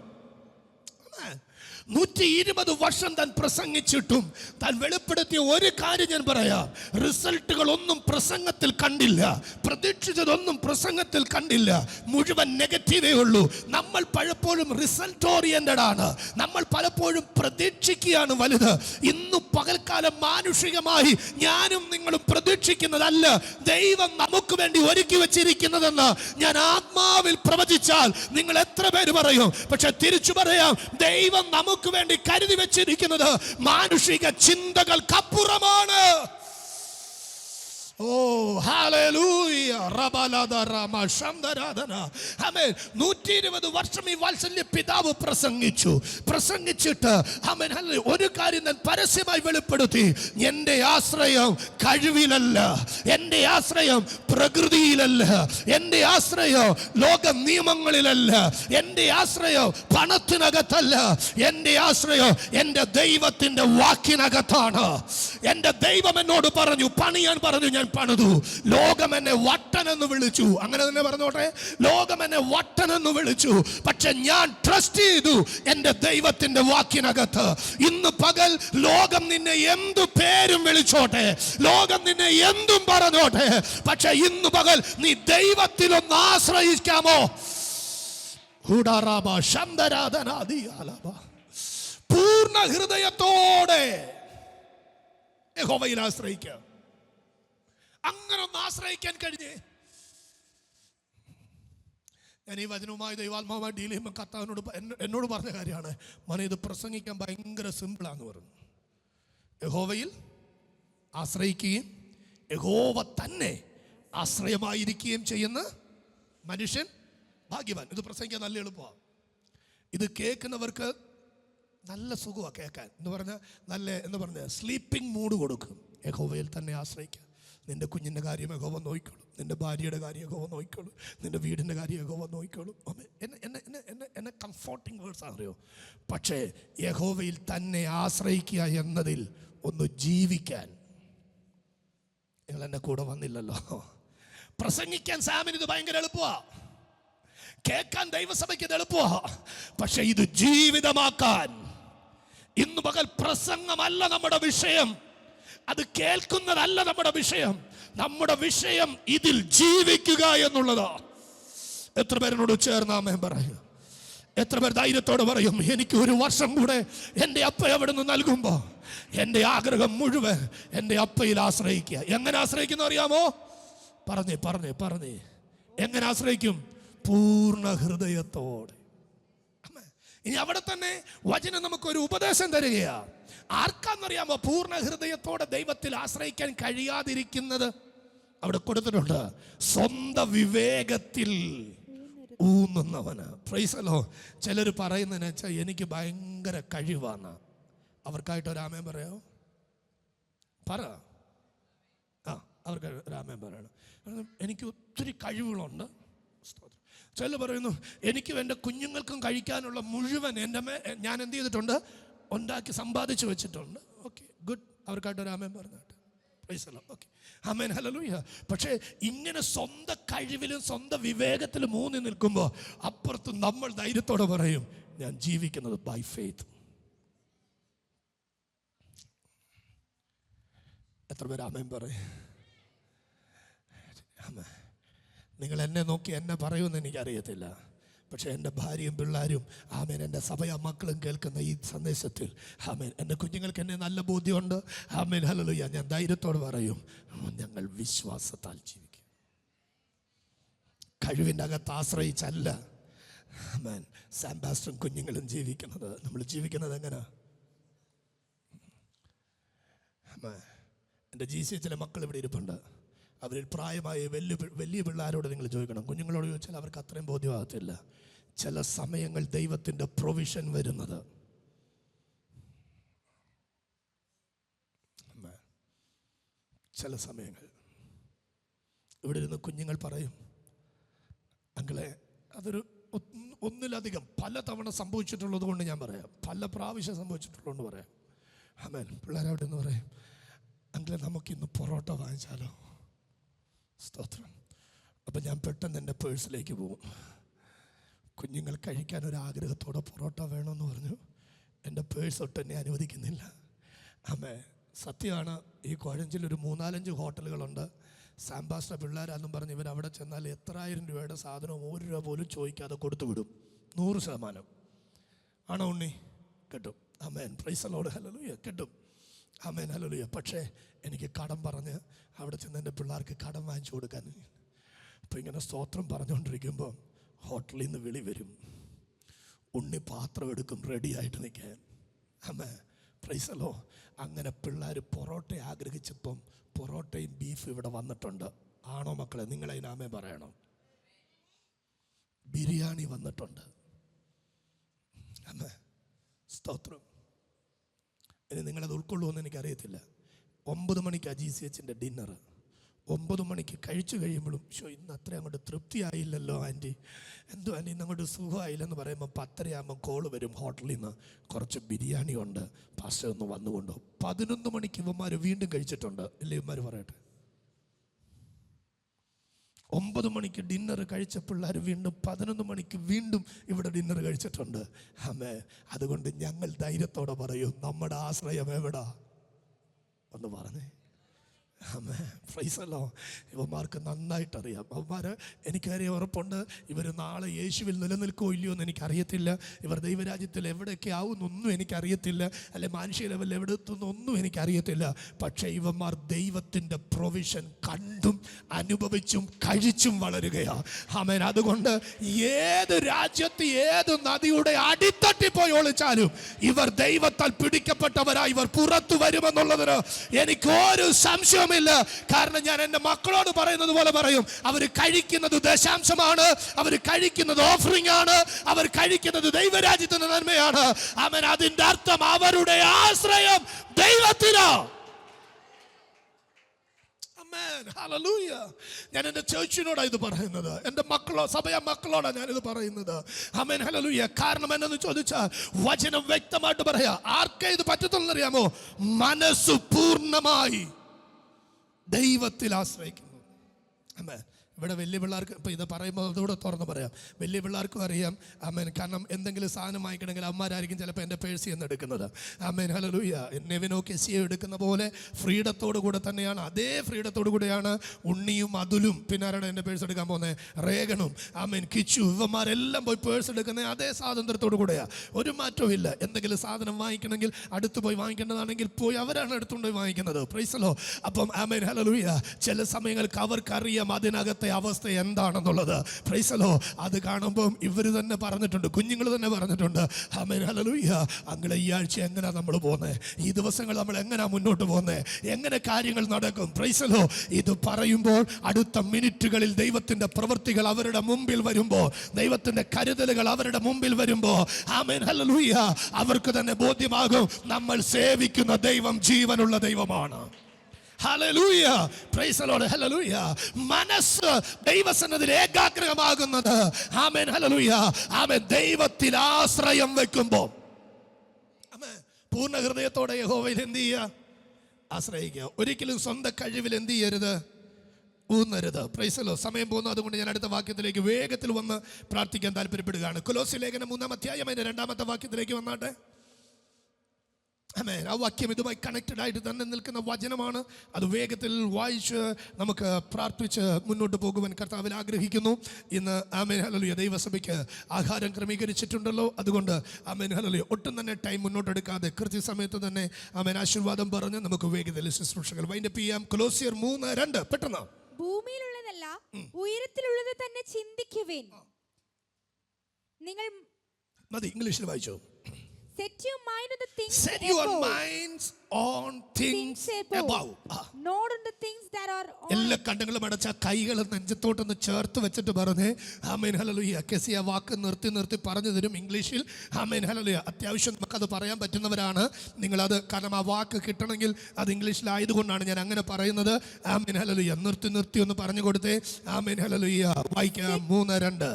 120 വർഷം താൻ പ്രസംഗിച്ചിട്ടും താൻ വെളിപ്പെടുത്തിയ ഒരു കാര്യം ഞാൻ പറയാം, റിസൾട്ടുകളൊന്നും പ്രസംഗത്തിൽ കണ്ടില്ല, പ്രതീക്ഷിച്ചതൊന്നും പ്രസംഗത്തിൽ കണ്ടില്ല, മുഴുവൻ നെഗറ്റീവേ ഉള്ളൂ. നമ്മൾ പലപ്പോഴും റിസൾട്ട് ഓറിയന്റഡ് ആണ്. നമ്മൾ പലപ്പോഴും പ്രതീക്ഷിക്കുകയാണ് വലുത്. ഇന്ന് പകൽക്കാലം മാനുഷികമായി ഞാനും നിങ്ങളും പ്രതീക്ഷിക്കുന്നതല്ല ദൈവം നമുക്ക് വേണ്ടി ഒരുക്കി വെച്ചിരിക്കുന്നതെന്ന് ഞാൻ ആത്മാവിൽ പ്രവചിച്ചാൽ നിങ്ങൾ എത്ര പേര് പറയും? പക്ഷെ തിരിച്ചു പറയാം, ദൈവം നമുക്ക് വേണ്ടി കരുതി വെച്ചിരിക്കുന്നത് മാനുഷിക ചിന്തകൾക്കപ്പുറമാണ്. ഓ ഹല്ലേലൂയ, റബലദറമ ശംദരാധന, ആമേൻ. 120 വർഷം ഈ വാത്സല്യ പിതാവ് പ്രസംഗിച്ചിട്ട്, ആമേൻ, ഹല്ലേലൂയ, ഒരു കാര്യം ഞാൻ പരസ്യമായി വെളിപ്പെടുത്തി, എൻ്റെ ആശ്രയം കഴിവിലല്ല, എൻ്റെ ആശ്രയം പ്രകൃതിയിലല്ല, എൻ്റെ ആശ്രയം ലോക നിയമങ്ങളിലല്ല, എൻ്റെ ആശ്രയം പണത്തിനകത്തല്ല, എൻ്റെ ആശ്രയം എൻ്റെ ദൈവത്തിൻ്റെ വാക്കിനകത്താണ്. എൻ്റെ ദൈവം എന്നോട് പറഞ്ഞു, പണിയാൻ പറഞ്ഞു, ഞാൻ പണിതു. ലോകം എന്നെ വട്ടനെന്ന് വിളിച്ചു, അങ്ങനെ തന്നെ പറഞ്ഞോട്ടെ, ലോകം എന്നെ വട്ടനെന്ന് വിളിച്ചു, പക്ഷെ ഞാൻ ട്രസ്റ്റ് ചെയ്തു എൻ്റെ ദൈവത്തിന്റെ വാക്കിനകത്ത്. ഇന്ന് പകൽ ലോകം നിന്നെ എന്തു പേരും വിളിച്ചോട്ടെ, ലോകം നിന്നെ എന്തും പറഞ്ഞോട്ടെ, പക്ഷെ ഇന്ന് പകൽ നീ ദൈവത്തിലൊന്ന് ആശ്രയിക്കാമോ? പൂർണ്ണ ഹൃദയത്തോടെ യഹോവയിൽ ആശ്രയിക്കാം. അങ്ങനെ ഒന്ന് ആശ്രയിക്കാൻ കഴിഞ്ഞേ. ഞാൻ ഈ വചനവുമായി ദൈവാത്മാവുമായി ഡീൽ ചെയ്യുമ്പോൾ എന്നോട് പറഞ്ഞ കാര്യമാണ്, മോനെ ഇത് പ്രസംഗിക്കാൻ ഭയങ്കര സിമ്പിളാന്ന് പറഞ്ഞു. യഹോവയിൽ ആശ്രയിക്കുകയും യഹോവ തന്നെ ആശ്രയമായിരിക്കുകയും ചെയ്യുന്ന മനുഷ്യൻ ഭാഗ്യവാൻ. ഇത് പ്രസംഗിക്കാൻ നല്ല എളുപ്പമാണ്. ഇത് കേൾക്കുന്നവർക്ക് നല്ല സുഖമാണ് കേൾക്കാൻ. എന്ന് പറഞ്ഞാൽ സ്ലീപ്പിംഗ് മൂഡ് കൊടുക്കും. യഹോവയിൽ തന്നെ ആശ്രയിക്കുക. നിന്റെ കുഞ്ഞിൻ്റെ കാര്യം യഹോവ നോക്കിക്കോളും, നിന്റെ ഭാര്യയുടെ കാര്യം യഹോവ നോക്കിക്കോളും, നിന്റെ വീടിൻ്റെ കാര്യം യഹോവ നോക്കിക്കോളും. എന്നെ കംഫോർട്ടിങ് വേർഡ്സ് അറിയോ? പക്ഷേ യഹോവയിൽ തന്നെ ആശ്രയിക്കുക എന്നതിൽ ഒന്ന് ജീവിക്കാൻ നിങ്ങൾ എൻ്റെ കൂടെ വന്നില്ലല്ലോ. പ്രസംഗിക്കാൻ സാമിന് ഇത് ഭയങ്കര എളുപ്പമാണ്, കേൾക്കാൻ ദൈവസഭയ്ക്ക് ഇത് എളുപ്പമാണ്. പക്ഷെ ഇത് ജീവിതമാക്കാൻ ഇന്ന് പകൽ പ്രസംഗമല്ല നമ്മുടെ വിഷയം, അത് കേൾക്കുന്നതല്ല നമ്മുടെ വിഷയം. നമ്മുടെ വിഷയം ഇതിൽ ജീവിക്കുക എന്നുള്ളതാ. എത്ര പേരോട് ചേർന്ന് ആമേൻ പറയും? എത്ര പേർ ധൈര്യത്തോടെ പറയും എനിക്ക് ഒരു വർഷം കൂടെ എൻ്റെ അപ്പ എവിടെ നിന്ന് നൽകുമ്പോൾ എൻ്റെ ആഗ്രഹം മുഴുവൻ എൻ്റെ അപ്പയിൽ ആശ്രയിക്കുക. എങ്ങനെ ആശ്രയിക്കുന്ന അറിയാമോ? പറഞ്ഞേ എങ്ങനെ ആശ്രയിക്കും? പൂർണ്ണ ഹൃദയത്തോടെ. ഇനി അവിടെ തന്നെ വചനം നമുക്കൊരു ഉപദേശം തരികയാ. ആർക്കാന്നറിയാമോ പൂർണ്ണ ഹൃദയത്തോടെ ദൈവത്തിൽ ആശ്രയിക്കാൻ കഴിയാതിരിക്കുന്നത്? അവിടെ കൊടുത്തിട്ടുണ്ട്, സ്വന്തം വിവേകത്തിൽ ഊന്നുന്നവന്. Praise the lord. ചിലർ പറയുന്നതെന്ന് വെച്ചാൽ എനിക്ക് ഭയങ്കര കഴിവാണ്. അവർക്കായിട്ട് ഒരു ആമേൻ പറയാമോ? അവർക്ക് ഒരു ആമേൻ പറയണം. എനിക്ക് ഒത്തിരി കഴിവുകളുണ്ട്. ചില പറയുന്നു എനിക്കും എൻ്റെ കുഞ്ഞുങ്ങൾക്കും കഴിക്കാനുള്ള മുഴുവൻ ഞാൻ എന്ത് ചെയ്തിട്ടുണ്ട്? ഉണ്ടാക്കി സമ്പാദിച്ചു വെച്ചിട്ടുണ്ട്. Okay, good. അവർക്കായിട്ട് ഒരു ആമേൻ പറഞ്ഞാട്ട്. Praise the lord. ഓക്കെ, ആമേൻ, ഹല്ലേലൂയ. പക്ഷേ ഇങ്ങനെ സ്വന്തം കഴിവിലും സ്വന്തം വിവേകത്തിലും ഊന്നി നിൽക്കുമ്പോൾ അപ്പുറത്ത് നമ്മൾ ധൈര്യത്തോടെ പറയും ഞാൻ ജീവിക്കുന്നത് ബൈ ഫെയ്ത്ത്. എത്ര പേര് ആമേൻ പറയും? ആമേൻ. നിങ്ങൾ എന്നെ നോക്കി എന്നെ പറയുമെന്ന് എനിക്കറിയത്തില്ല, പക്ഷേ എൻ്റെ ഭാര്യയും പിള്ളേരും ആമേൻ, എൻ്റെ സഭയ മക്കളും കേൾക്കുന്ന ഈ സന്ദേശത്തിൽ ആമേൻ, എൻ്റെ കുഞ്ഞുങ്ങൾക്ക് എന്നെ നല്ല ബോധ്യമുണ്ട്. ആമേൻ, ഹല്ലേലൂയ. ഞാൻ ധൈര്യത്തോട് പറയും ഞങ്ങൾ വിശ്വാസത്താൽ ജീവിക്കും. കഴിവിൻ്റെ അകത്ത് ആശ്രയിച്ചല്ല ആമേൻ സാംബാസ്റ്ററും കുഞ്ഞുങ്ങളും ജീവിക്കുന്നത്. നമ്മൾ ജീവിക്കുന്നത് എങ്ങനെ? എൻ്റെ GCHലെ മക്കൾ ഇവിടെ ഇരിപ്പുണ്ട്. അവരിൽ പ്രായമായ വലിയ പിള്ളേരോട് നിങ്ങൾ ചോദിക്കണം, കുഞ്ഞുങ്ങളോട് ചോദിച്ചാൽ അവർക്ക് അത്രയും ബോധ്യമാകത്തില്ല. ചില സമയങ്ങൾ ദൈവത്തിൻ്റെ പ്രൊവിഷൻ വരുന്നത് ചില സമയങ്ങൾ ഇവിടെ ഇരുന്ന് കുഞ്ഞുങ്ങൾ പറയും അങ്കിളെ അതൊരു ഒന്നിലധികം പലതവണ സംഭവിച്ചിട്ടുള്ളത് കൊണ്ട് ഞാൻ പറയാം, പല പ്രാവശ്യം സംഭവിച്ചിട്ടുള്ളതുകൊണ്ട് പറയാം. ആമേൻ. പിള്ളേരവിടെ നിന്ന് പറയും അങ്കിളെ നമുക്കിന്ന് പൊറോട്ട വാങ്ങിച്ചാലോ? സ്തോത്രം. അപ്പം ഞാൻ പെട്ടെന്ന് എൻ്റെ പേഴ്സിലേക്ക് പോകും. കുഞ്ഞുങ്ങൾ കഴിക്കാൻ ഒരു ആഗ്രഹത്തോടെ പൊറോട്ട വേണമെന്ന് പറഞ്ഞു. എൻ്റെ പേഴ്സ് ഒട്ട് എന്നെ അനുവദിക്കുന്നില്ല. ആമേ, സത്യമാണ്. ഈ കോഴഞ്ചിൽ ഒരു 3-4 ഹോട്ടലുകളുണ്ട്. സാംബാസ്റ്റർ പിള്ളേരാന്നും പറഞ്ഞ് ഇവർ അവിടെ ചെന്നാൽ എത്രായിരം രൂപയുടെ സാധനവും 1 രൂപ പോലും ചോദിക്കാതെ കൊടുത്തു വിടും. 100% ആണോ ഉണ്ണി? കിട്ടും. ആമേൻ. Praise the lord. ഹല്ലേലൂയ. കിട്ടും. ആമേൻ, ഹല്ലേലൂയ. പക്ഷേ എനിക്ക് കടം പറഞ്ഞ് അവിടെ ചെന്ന് എൻ്റെ പിള്ളേർക്ക് കടം വാങ്ങിച്ചു കൊടുക്കാൻ. അപ്പോൾ ഇങ്ങനെ സ്തോത്രം പറഞ്ഞുകൊണ്ടിരിക്കുമ്പോൾ ഹോട്ടലിൽ നിന്ന് വിളി വരും. ഉണ്ണി പാത്രം എടുക്കും റെഡിയായിട്ട് നിൽക്കാൻ. ആമേൻ. Praise the lord. അങ്ങനെ പിള്ളേർ പൊറോട്ട ആഗ്രഹിച്ചപ്പം പൊറോട്ടയും ബീഫ് ഇവിടെ വന്നിട്ടുണ്ട്. ആണോ മക്കളെ? നിങ്ങളതിന് ആമേൻ പറയണം. ബിരിയാണി വന്നിട്ടുണ്ട്. ആമേൻ. സ്തോത്രം. ഇനി നിങ്ങളത് ഉൾക്കൊള്ളുമെന്ന് എനിക്കറിയത്തില്ല. 9 മണിക്കാണ് GCHൻ്റെ ഡിന്നർ. 9 മണിക്ക് കഴിച്ചു കഴിയുമ്പോഴും ഇന്ന് അത്ര അങ്ങോട്ട് തൃപ്തിയായില്ലല്ലോ ആൻറ്റി, എന്തോ ആൻറ്റി ഇന്ന് അങ്ങോട്ട് സുഖമായില്ലെന്ന് പറയുമ്പോൾ 10:30 കോള് വരും ഹോട്ടലിൽ നിന്ന്, കുറച്ച് ബിരിയാണി ഉണ്ട് പാസ്റ്റർ ഒന്ന് വന്നുകൊണ്ടോ. 11 മണിക്ക് ഇവന്മാർ വീണ്ടും കഴിച്ചിട്ടുണ്ട്. അല്ലേ ഇവന്മാർ പറയട്ടെ? 9 മണിക്ക് ഡിന്നർ കഴിച്ച പിള്ളേർ വീണ്ടും 11 മണിക്ക് വീണ്ടും ഇവിടെ ഡിന്നർ കഴിച്ചിട്ടുണ്ട്. ആമേ. അതുകൊണ്ട് ഞങ്ങൾ ധൈര്യത്തോടെ പറയും നമ്മുടെ ആശ്രയം എവിടാ? ഒന്ന് പറഞ്ഞേ. ആമേ. Price the Lord. ഇവന്മാർക്ക് നന്നായിട്ടറിയാം. അവന്മാർ എനിക്കറിയാം, ഉറപ്പുണ്ട് ഇവർ നാളെ യേശുവിൽ നിലനിൽക്കുമോ ഇല്ലയോ എന്ന് എനിക്കറിയത്തില്ല. ഇവർ ദൈവരാജ്യത്തിൽ എവിടെയൊക്കെ ആവുന്നൊന്നും എനിക്കറിയത്തില്ല, അല്ലെ മാനുഷിക ലെവലിൽ എവിടെ എത്തുന്നൊന്നും എനിക്കറിയത്തില്ല. പക്ഷേ ഇവന്മാർ ദൈവത്തിൻ്റെ പ്രൊവിഷൻ കണ്ടും അനുഭവിച്ചും കഴിച്ചും വളരുകയാണ്. ആമേൻ. അതുകൊണ്ട് ഏത് രാജ്യത്ത് ഏത് നദിയുടെ അടിത്തട്ടി പോയി ഒളിച്ചാലും ഇവർ ദൈവത്താൽ പിടിക്കപ്പെട്ടവരായി ഇവർ പുറത്തു വരുമെന്നുള്ളതിന് എനിക്കൊരു സംശയം. കാരണം ഞാൻ എൻ്റെ മക്കളോട് പറയുന്നത് പോലെ പറയും, അവർ കഴിക്കുന്നത് ദശാംശമാണ്, അവർ കഴിക്കുന്നത് ഓഫറിംഗ് ആണ്, അവർ കഴിക്കുന്നത് ദൈവരാജ്യത്തിന്റെ നന്മയാണ്. ആമേൻ. അതിന്റെ അർത്ഥം അവരുടെ ആശ്രയം ദൈവത്തിനാണ്. ഞാൻ എൻ്റെ ചേച്ചിനോടാണ് ഇത് പറയുന്നത്, എൻ്റെ സഭയ മക്കളോടാണ് ഞാനിത് പറയുന്നത്. ആമേൻ, ഹല്ലേലൂയ. കാരണം എന്നു ചോദിച്ചാൽ വചനം വ്യക്തമായിട്ട് പറയാ, ആർക്കേ ഇത് പറ്റത്തുള്ളറിയാമോ? മനസ്സ് പൂർണ്ണമായി ദൈവത്തിൽ ആശ്രയിക്കുന്നു. ആമേൻ. ഇവിടെ വലിയ പിള്ളേർക്ക് ഇപ്പം ഇത് പറയുമ്പോൾ അതുകൂടെ തുറന്ന് പറയാം, വലിയ പിള്ളേർക്കും അറിയാം. ആമേൻ. കാരണം എന്തെങ്കിലും സാധനം വാങ്ങിക്കണമെങ്കിൽ അമ്മമാരായിരിക്കും ചിലപ്പോൾ എൻ്റെ പേഴ്സിൽ നിന്ന് എടുക്കുന്നത്. ആമേൻ, ഹല്ലേലൂയ. നെവിനോ കെസിയോ എടുക്കുന്ന പോലെ ഫ്രീഡത്തോടു കൂടെ തന്നെയാണ്, അതേ ഫ്രീഡത്തോടു കൂടെയാണ് ഉണ്ണിയും അതുലും, പിന്നെ ആരാണ് എൻ്റെ പേഴ്സ് എടുക്കാൻ പോകുന്നത്? റേഗണും, ആമേൻ, കിച്ചു, ഇവന്മാരെല്ലാം പോയി പേഴ്സ് എടുക്കുന്നത് അതേ സ്വാതന്ത്ര്യത്തോടു കൂടെയാണ്. ഒരു മാറ്റവും ഇല്ല. എന്തെങ്കിലും സാധനം വാങ്ങിക്കണമെങ്കിൽ അടുത്ത് പോയി വാങ്ങിക്കേണ്ടതാണെങ്കിൽ പോയി അവരാണ് എടുത്തുകൊണ്ട് പോയി വാങ്ങിക്കുന്നത്. Price the Lord. അപ്പം ആമേൻ, ഹല്ലേലൂയ. ചില സമയങ്ങൾക്ക് അവർക്കറിയാം അതിനകത്തെ അവസ്ഥ എന്താണെന്നുള്ളത്. Price the Lord. അത് കാണുമ്പം ഇവർ തന്നെ പറഞ്ഞിട്ടുണ്ട്, കുഞ്ഞുങ്ങൾ തന്നെ പറഞ്ഞിട്ടുണ്ട്, ആമേൻ, ഹല്ലേലൂയ, അങ്ങളെ ഈ ആഴ്ച എങ്ങനെയാണ് നമ്മൾ പോകുന്നത്, ഈ ദിവസങ്ങൾ നമ്മൾ എങ്ങനെയാണ് മുന്നോട്ട് പോകുന്നത്, എങ്ങനെ കാര്യങ്ങൾ നടക്കും. Price the Lord. ഇത് പറയുമ്പോൾ അടുത്ത മിനിറ്റുകളിൽ ദൈവത്തിന്റെ പ്രവൃത്തികൾ അവരുടെ മുമ്പിൽ വരുമ്പോൾ, ദൈവത്തിന്റെ കരുതലുകൾ അവരുടെ മുമ്പിൽ വരുമ്പോൾ, ആമേൻ, ഹല്ലേലൂയ, അവർക്ക് തന്നെ ബോധ്യമാകും നമ്മൾ സേവിക്കുന്ന ദൈവം ജീവനുള്ള ദൈവമാണ്. Hallelujah. Price the lord. Hallelujah. മനസ്സ് ദൈവസന്നിധിയിൽ ഏകാഗ്രമാകുന്നത്, ആമേൻ, ഹല്ലേലൂയ, ആമേൻ, ദൈവത്തിൽ ആശ്രയം വെക്കുമ്പോൾ, ആമേൻ, പൂർണ്ണ ഹൃദയത്തോടെ യഹോവയിൽ എന്ത് ചെയ്യുക? ആശ്രയിക്കുക. ഒരിക്കലും സ്വന്തം കഴിവിൽ എന്ത് ചെയ്യരുത്? ഊന്നരുത്. Praise the lord. സമയം പോകുന്നു, അതുകൊണ്ട് ഞാൻ അടുത്ത വാക്യത്തിലേക്ക് വേഗത്തിൽ വന്ന് പ്രാർത്ഥിക്കാൻ താല്പര്യപ്പെടുകയാണ്. കൊലോസ്യ ലേഖനം 3-ാം അധ്യായം അതിന്റെ 2-ാമത്തെ വാക്യത്തിലേക്ക് വന്നാട്ടെ. ആമേൻ. ആ വാക്യം ഇതുമായി കണക്റ്റഡ് ആയിട്ട് തന്നെ നിൽക്കുന്ന വചനമാണ്. അത് വേഗത്തിൽ വായിച്ച് നമുക്ക് പ്രാർത്ഥിച്ച് മുന്നോട്ട് പോകുവാൻ കർത്താവിൽ ആഗ്രഹിക്കുന്നു. ഇന്ന് ആമേൻ, ഹല്ലേലൂയ, ദൈവസഭയ്ക്ക് ആഹാരം ക്രമീകരിച്ചിട്ടുണ്ടല്ലോ. അതുകൊണ്ട് ആമേൻ, ഹല്ലേലൂയ, ഒട്ടും തന്നെ ടൈം മുന്നോട്ടെടുക്കാതെ കൃത്യസമയത്ത് തന്നെ ആമേൻ ആശീർവാദം പറഞ്ഞ് നമുക്ക് വേഗത്തിൽ ശുശ്രൂഷകൾ വൈൻഡപ്പ് ചെയ്യാം. കൊലോസ്യർ 3:2 പെട്ടെന്ന്. ഭൂമിയിലുള്ളതല്ല ഉയരത്തിലുള്ളത് തന്നെ ചിന്തിക്കുവിൻ. നിങ്ങൾ മതി, ഇംഗ്ലീഷിൽ വായിച്ചോ. Set your mind on the things Set your above. minds on things above. Not on the things that are on. എല്ലാ കണ്ണുകളും അടച്ച കൈകൾ നെഞ്ചത്തോട്ടൊന്ന് ചേർത്ത് വെച്ചിട്ട് പറഞ്ഞേ, ആമേൻ, ഹല്ലേലൂയ. കെസിയ വാക്ക് നിർത്തി പറഞ്ഞു തരും ഇംഗ്ലീഷിൽ. ആമേൻ, ഹല്ലേലൂയ. അത്യാവശ്യം നമുക്കത് പറയാൻ പറ്റുന്നവരാണ് നിങ്ങളത്, കാരണം ആ വാക്ക് കിട്ടണമെങ്കിൽ അത് ഇംഗ്ലീഷിലായതുകൊണ്ടാണ് ഞാൻ അങ്ങനെ പറയുന്നത്. ആമേൻ, ഹല്ലേലൂയ. നിർത്തി ഒന്ന് പറഞ്ഞു കൊടുത്തേ. ആമേൻ, ഹല്ലേലൂയ. വായിക്കാം. 3:2.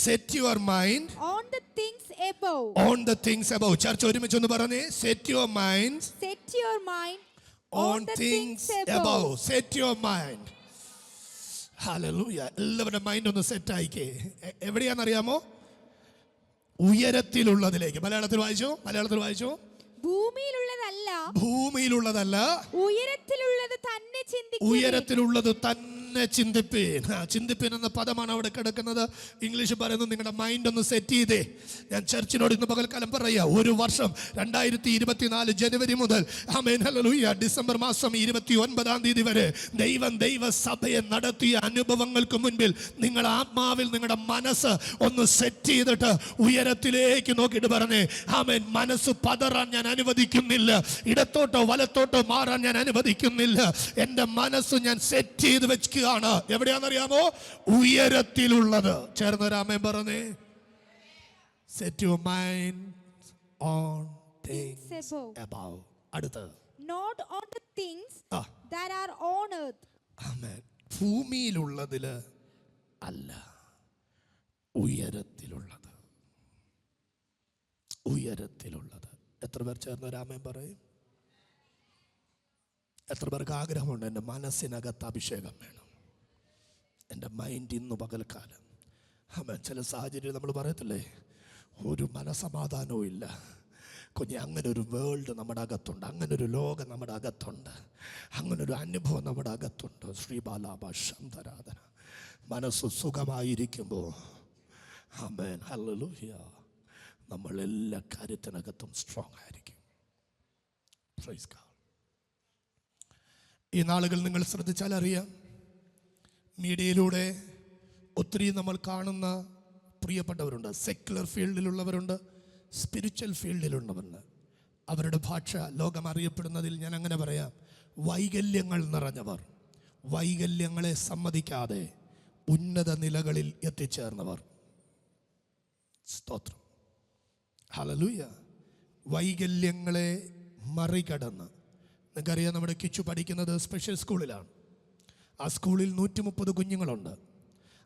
Set your mind on the things above. On the things above. ചർച്ച ഒരുമിച്ച് ഒന്ന് പറഞ്ഞേ. Set your mind on things above. Set your mind. Hallelujah. എല്ലാവരുടെ മൈൻഡ് ഒന്ന് സെറ്റ് ആയിക്കേ. എവിടെയാണെന്നറിയാമോ? ഉയരത്തിലുള്ളതിലേക്ക്. മലയാളത്തിൽ വായിച്ചോ. ഭൂമിയിലുള്ളതല്ല ഉയരത്തിലുള്ളത് തന്നെ ചിന്തിപ്പീൻ എന്ന പദമാണ് അവിടെ കിടക്കുന്നത്. ഇംഗ്ലീഷ് പറയുന്നത് നിങ്ങളുടെ മൈൻഡ് ഒന്ന് സെറ്റ് ചെയ്തേ. ഞാൻ ചർച്ചിനോട് ഇന്ന് പകൽക്കാലം പറയാ, ഒരു വർഷം 2024 ജനുവരി മുതൽ ആമേൻ, ഹല്ലേലൂയ, ഡിസംബർ മാസം 29-ാം തീയതി വരെ ദൈവ സഭയെ നടത്തിയ അനുഭവങ്ങൾക്ക് മുൻപിൽ നിങ്ങൾ ആത്മാവിൽ നിങ്ങളുടെ മനസ്സ് ഒന്ന് സെറ്റ് ചെയ്തിട്ട് ഉയരത്തിലേക്ക് നോക്കിയിട്ട് പറഞ്ഞേ, ആമേൻ, മനസ്സ് പതറാൻ ഞാൻ അനുവദിക്കുന്നില്ല, ഇടത്തോട്ടോ വലത്തോട്ടോ മാറാൻ ഞാൻ അനുവദിക്കുന്നില്ല. എൻ്റെ മനസ്സ് ഞാൻ സെറ്റ് ചെയ്ത് വെക്കുകയാണ്. എവിടെയാണെന്നറിയാമോ? ഉയരത്തിലുള്ളത്. ചേർന്നൊരാമേൻ പറഞ്ഞേ. Set your mind on things above. അടുത്ത. Not on the things that are on earth. ആമേൻ. ഭൂമിയിലുള്ളതില് അല്ല, ഉയരത്തിലുള്ളത്. എത്ര പേർ ചേർന്നൊരാമേൻ പറയും? എത്ര പേർക്ക് ആഗ്രഹമുണ്ട് എൻ്റെ മനസ്സിനകത്ത് അഭിഷേകം വേണം? എൻ്റെ മൈൻഡ് ഇന്ന് പകൽക്കാലം, ആമേൻ, ചില സാഹചര്യം നമ്മൾ പറയത്തില്ലേ, ഒരു മനസമാധാനവും ഇല്ല. കുഞ്ഞെ, അങ്ങനെ ഒരു വേൾഡ് നമ്മുടെ അകത്തുണ്ട്, അങ്ങനെ ഒരു ലോകം നമ്മുടെ അകത്തുണ്ട്, അങ്ങനെ ഒരു അനുഭവം നമ്മുടെ അകത്തുണ്ട്. ശ്രീബാലാഭാഷാന്തരാധന. മനസ്സ് സുഖമായിരിക്കുമ്പോൾ ആമേൻ, ഹല്ലേലൂയ, നമ്മൾ എല്ലാ കാര്യത്തിനകത്തും സ്ട്രോങ് ആയിരിക്കും. Praise God. ഈ നാളുകൾ നിങ്ങൾ ശ്രദ്ധിച്ചാൽ അറിയാം, മീഡിയയിലൂടെ ഒത്തിരി നമ്മൾ കാണുന്ന പ്രിയപ്പെട്ടവരുണ്ട്. Secular ഫീൽഡിലുള്ളവരുണ്ട്, spiritual ഫീൽഡിലുള്ളവരുണ്ട്. അവരുടെ ഭാഷ ലോകം അറിയപ്പെടുന്നതിൽ ഞാൻ അങ്ങനെ പറയാം, വൈകല്യങ്ങൾ നിറഞ്ഞവർ, വൈകല്യങ്ങളെ സമ്മതിക്കാതെ ഉന്നത നിലകളിൽ എത്തിച്ചേർന്നവർ. സ്തോത്രം, ഹല്ലേലൂയ. വൈകല്യങ്ങളെ മറികടന്ന്, നിങ്ങൾക്കറിയാം നമ്മുടെ കിച്ചു പഠിക്കുന്നത് സ്പെഷ്യൽ സ്കൂളിലാണ്. ആ സ്കൂളിൽ 130 കുഞ്ഞുങ്ങളുണ്ട്.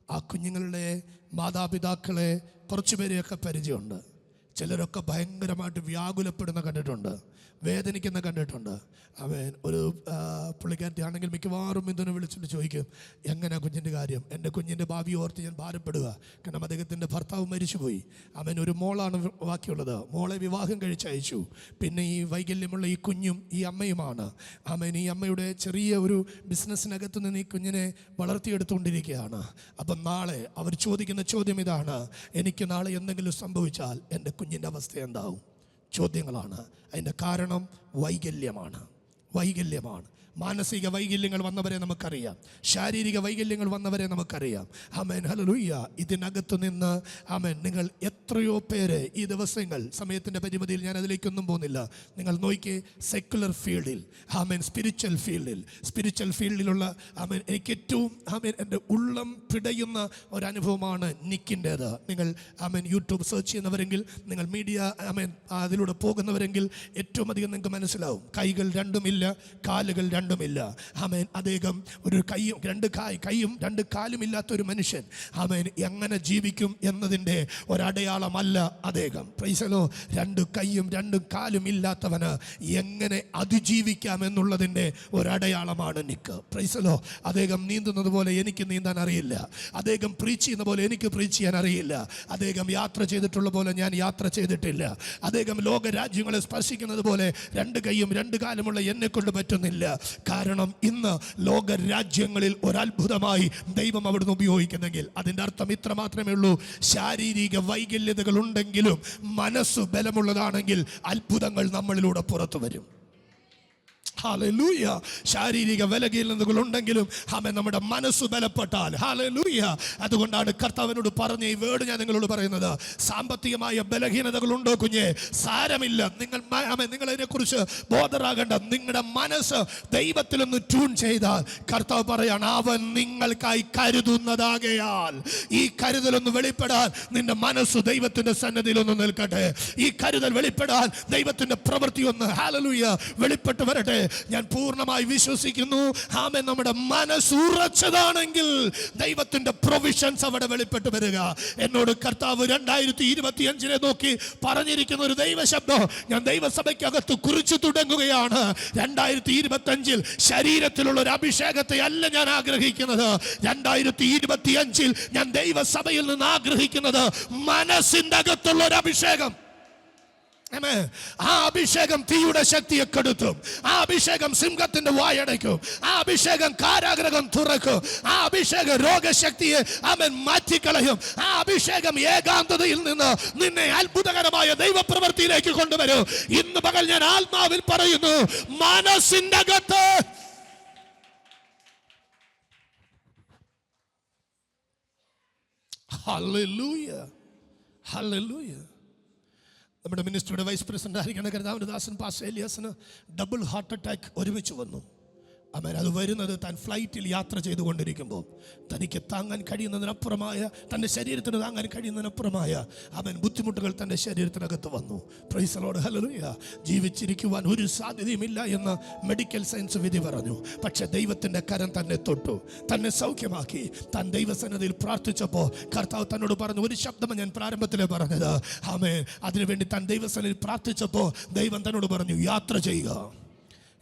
ആ കുഞ്ഞുങ്ങളുടെ മാതാപിതാക്കളെ കുറച്ചുപേരെയൊക്കെ പരിചയമുണ്ട്. ചിലരൊക്കെ ഭയങ്കരമായിട്ട് വ്യാകുലപ്പെടുന്ന കണ്ടിട്ടുണ്ട്, വേദനിക്കുന്ന കണ്ടിട്ടുണ്ട്. അവൻ ഒരു പുള്ളിക്കാരത്തി ആണെങ്കിൽ മിക്കവാറും ഇതിനെ വിളിച്ചിട്ട് ചോദിക്കും, എങ്ങനെ കുഞ്ഞിൻ്റെ കാര്യം, എൻ്റെ കുഞ്ഞിൻ്റെ ഭാവി ഓർത്ത് ഞാൻ ഭാരപ്പെടുക. കാരണം അദ്ദേഹത്തിൻ്റെ ഭർത്താവ് മരിച്ചുപോയി. അവൻ ഒരു മോളാണ് ബാക്കിയുള്ളത്. മോളെ വിവാഹം കഴിച്ചയച്ചു. പിന്നെ ഈ വൈകല്യമുള്ള ഈ കുഞ്ഞും ഈ അമ്മയുമാണ്. അവൻ ഈ അമ്മയുടെ ചെറിയ ഒരു ബിസിനസ്സിനകത്ത് നിന്ന് ഈ കുഞ്ഞിനെ വളർത്തിയെടുത്തുകൊണ്ടിരിക്കുകയാണ്. അപ്പം നാളെ അവർ ചോദിക്കുന്ന ചോദ്യം ഇതാണ്, എനിക്ക് നാളെ എന്തെങ്കിലും സംഭവിച്ചാൽ എൻ്റെ കുഞ്ഞിൻ്റെ അവസ്ഥ എന്താവും? ചോദ്യങ്ങളാണ്. അതിൻ്റെ കാരണം വൈകല്യമാണ്. മാനസിക വൈകല്യങ്ങൾ വന്നവരെ നമുക്കറിയാം, ശാരീരിക വൈകല്യങ്ങൾ വന്നവരെ നമുക്കറിയാം. ആമേൻ, ഹല്ലേലൂയ. ഇതിനകത്ത് നിന്ന് ആമേൻ, നിങ്ങൾ എത്രയോ പേര് ഈ ദിവസങ്ങൾ, സമയത്തിൻ്റെ പരിമിതിയിൽ ഞാൻ അതിലേക്കൊന്നും പോകുന്നില്ല, നിങ്ങൾ നോക്കിയേ, സെക്കുലർ ഫീൽഡിൽ, ആമേൻ, സ്പിരിച്വൽ ഫീൽഡിലുള്ള ആമേൻ, എനിക്ക് ഏറ്റവും ആമേൻ എൻ്റെ ഉള്ളം പിടയുന്ന ഒരനുഭവമാണ് നിക്കിൻ്റേത്. നിങ്ങൾ ആമേൻ യൂട്യൂബ് സെർച്ച് ചെയ്യുന്നവരെങ്കിൽ, നിങ്ങൾ മീഡിയ ആമേൻ അതിലൂടെ പോകുന്നവരെങ്കിൽ ഏറ്റവും അധികം നിങ്ങൾക്ക് മനസ്സിലാവും. കൈകൾ രണ്ടുമില്ല, കാലുകൾ രണ്ടുമില്ല. ആമേൻ, അദ്ദേഹം ഒരു കൈയും രണ്ട് കാലും ഇല്ലാത്ത ഒരു മനുഷ്യൻ ആമേൻ എങ്ങനെ ജീവിക്കും എന്നതിൻ്റെ ഒരടയാളമല്ല അദ്ദേഹം. Price the Lord. 2 കൈയും 2 കാലും ഇല്ലാത്തവന് എങ്ങനെ അതിജീവിക്കാം എന്നുള്ളതിൻ്റെ ഒരടയാളമാണ് നിക്ക്. Praise the lord. അദ്ദേഹം നീന്തുന്നത് പോലെ എനിക്ക് നീന്താൻ അറിയില്ല. അദ്ദേഹം പ്രീച്ച് ചെയ്യുന്ന പോലെ എനിക്ക് പ്രീച്ച് ചെയ്യാൻ അറിയില്ല. അദ്ദേഹം യാത്ര ചെയ്തിട്ടുള്ള പോലെ ഞാൻ യാത്ര ചെയ്തിട്ടില്ല. അദ്ദേഹം ലോക രാജ്യങ്ങളെ സ്പർശിക്കുന്നത് പോലെ 2 കൈയും 2 കാലുമുള്ള എന്നെ കൊണ്ട് പറ്റുന്നില്ല. കാരണം ഇന്ന് ലോക രാജ്യങ്ങളിൽ ഒരത്ഭുതമായി ദൈവം അവിടുന്ന് ഉപയോഗിക്കുന്നെങ്കിൽ അതിൻ്റെ അർത്ഥം ഇത്ര മാത്രമേ ഉള്ളൂ, ശാരീരിക വൈകല്യതകൾ ഉണ്ടെങ്കിലും മനസ്സ് ബലമുള്ളതാണെങ്കിൽ അത്ഭുതങ്ങൾ നമ്മളിലൂടെ പുറത്തു വരും. ഹല്ലേലൂയ. ശാരീരിക ബലഹീനതകൾ ഉണ്ടെങ്കിലും ആമേൻ, നമ്മുടെ മനസ്സ് ബലപ്പെട്ടാൽ, ഹല്ലേലൂയ. അതുകൊണ്ടാണ് കർത്താവിനോട് പറഞ്ഞ ഈ വേർഡ് ഞാൻ നിങ്ങളോട് പറയുന്നത്. സാമ്പത്തികമായ ബലഹീനതകൾ ഉണ്ടോ കുഞ്ഞെ? സാരമില്ല, നിങ്ങളതിനെക്കുറിച്ച് ബോധറാകേണ്ട. നിങ്ങളുടെ മനസ്സ് ദൈവത്തിലൊന്ന് ട്യൂൺ ചെയ്താൽ കർത്താവ് പറയാണ്, അവൻ നിങ്ങൾക്കായി കരുതുന്നതാകയാൽ ഈ കരുതലൊന്ന് വെളിപ്പെടാൻ നിന്റെ മനസ്സ് ദൈവത്തിന്റെ സന്നിധിയിലൊന്ന് നിൽക്കട്ടെ. ഈ കരുതൽ വെളിപ്പെടാൻ ദൈവത്തിന്റെ പ്രവൃത്തി ഒന്ന് ഹല്ലേലൂയ വെളിപ്പെട്ട് വരട്ടെ. ഞാൻ പൂർണ്ണമായി വിശ്വസിക്കുന്നു. ആമേൻ. നമ്മുടെ മനസ്സ് ഉറച്ചതാണെങ്കിൽ ദൈവത്തിന്റെ പ്രൊവിഷൻസ് അവിടെ വെളിപ്പെട്ട് വരിക. എന്നോട് കർത്താവ് 2025 നോക്കി പറഞ്ഞിരിക്കുന്ന ഒരു ദൈവശബ്ദം ഞാൻ ദൈവസഭയ്ക്കകത്ത് കുറിച്ചു തുടങ്ങുകയാണ്. 2025 ശരീരത്തിലുള്ള ഒരു അഭിഷേകത്തെ അല്ല ഞാൻ ആഗ്രഹിക്കുന്നത്. 2025 ഞാൻ ദൈവസഭയിൽ നിന്ന് ആഗ്രഹിക്കുന്നത് മനസ്സിന്റെ അകത്തുള്ള ഒരു അഭിഷേകം. ആ അഭിഷേകം തീയുടെ ശക്തിയെ കെടുത്തും. ആ അഭിഷേകം സിംഹത്തിന്റെ വായടയ്ക്കും. ആ അഭിഷേകം കാരാഗ്രഹം തുറക്കും. ആ അഭിഷേകം രോഗശക്തിയെ അവൻ മാറ്റിക്കളയും. ആ അഭിഷേകം ഏകാന്തതയിൽ നിന്ന് നിന്നെ അത്ഭുതകരമായ ദൈവപ്രവൃത്തിയിലേക്ക് കൊണ്ടുവരും. ഇന്ന് പകൽ ഞാൻ ആത്മാവിൽ പറയുന്നു, മനസ്സിന്റെ അകത്ത് ഹല്ലേലൂയ, ഹല്ലേലൂയ. നമ്മുടെ മിനിസ്ട്രിയുടെ വൈസ് പ്രസിഡന്റ് ആയിരിക്കുന്ന കർത്താവിൻദാസൻ പാസ്റ്റർ ഏലിയാസിന് ഡബിൾ ഹാർട്ട് അറ്റാക്ക് ഒരുമിച്ച് വന്നു. അവൻ അത് വരുന്നത് താൻ ഫ്ലൈറ്റിൽ യാത്ര ചെയ്തുകൊണ്ടിരിക്കുമ്പോൾ തനിക്ക് താങ്ങാൻ കഴിയുന്നതിനപ്പുറമായ, തൻ്റെ ശരീരത്തിന് താങ്ങാൻ കഴിയുന്നതിനപ്പുറമായ അവൻ ബുദ്ധിമുട്ടുകൾ തൻ്റെ ശരീരത്തിനകത്ത് വന്നു. പ്രൈസ് ദി ലോർഡ്, ഹല്ലേലൂയ. ജീവിച്ചിരിക്കുവാൻ ഒരു സാധ്യതയുമില്ല എന്ന് മെഡിക്കൽ സയൻസ് വിധി പറഞ്ഞു. പക്ഷെ ദൈവത്തിൻ്റെ കരം തന്നെ തൊട്ടു, തന്നെ സൗഖ്യമാക്കി. താൻ ദൈവസന്നിധിയിൽ പ്രാർത്ഥിച്ചപ്പോൾ കർത്താവ് തന്നോട് പറഞ്ഞു ഒരു ശബ്ദം ഞാൻ പ്രാരംഭത്തിലെ പറഞ്ഞത്. ആമേൻ. അതിനുവേണ്ടി താൻ ദൈവസന്നിധിയിൽ പ്രാർത്ഥിച്ചപ്പോൾ ദൈവം തന്നോട് പറഞ്ഞു യാത്ര ചെയ്യുക.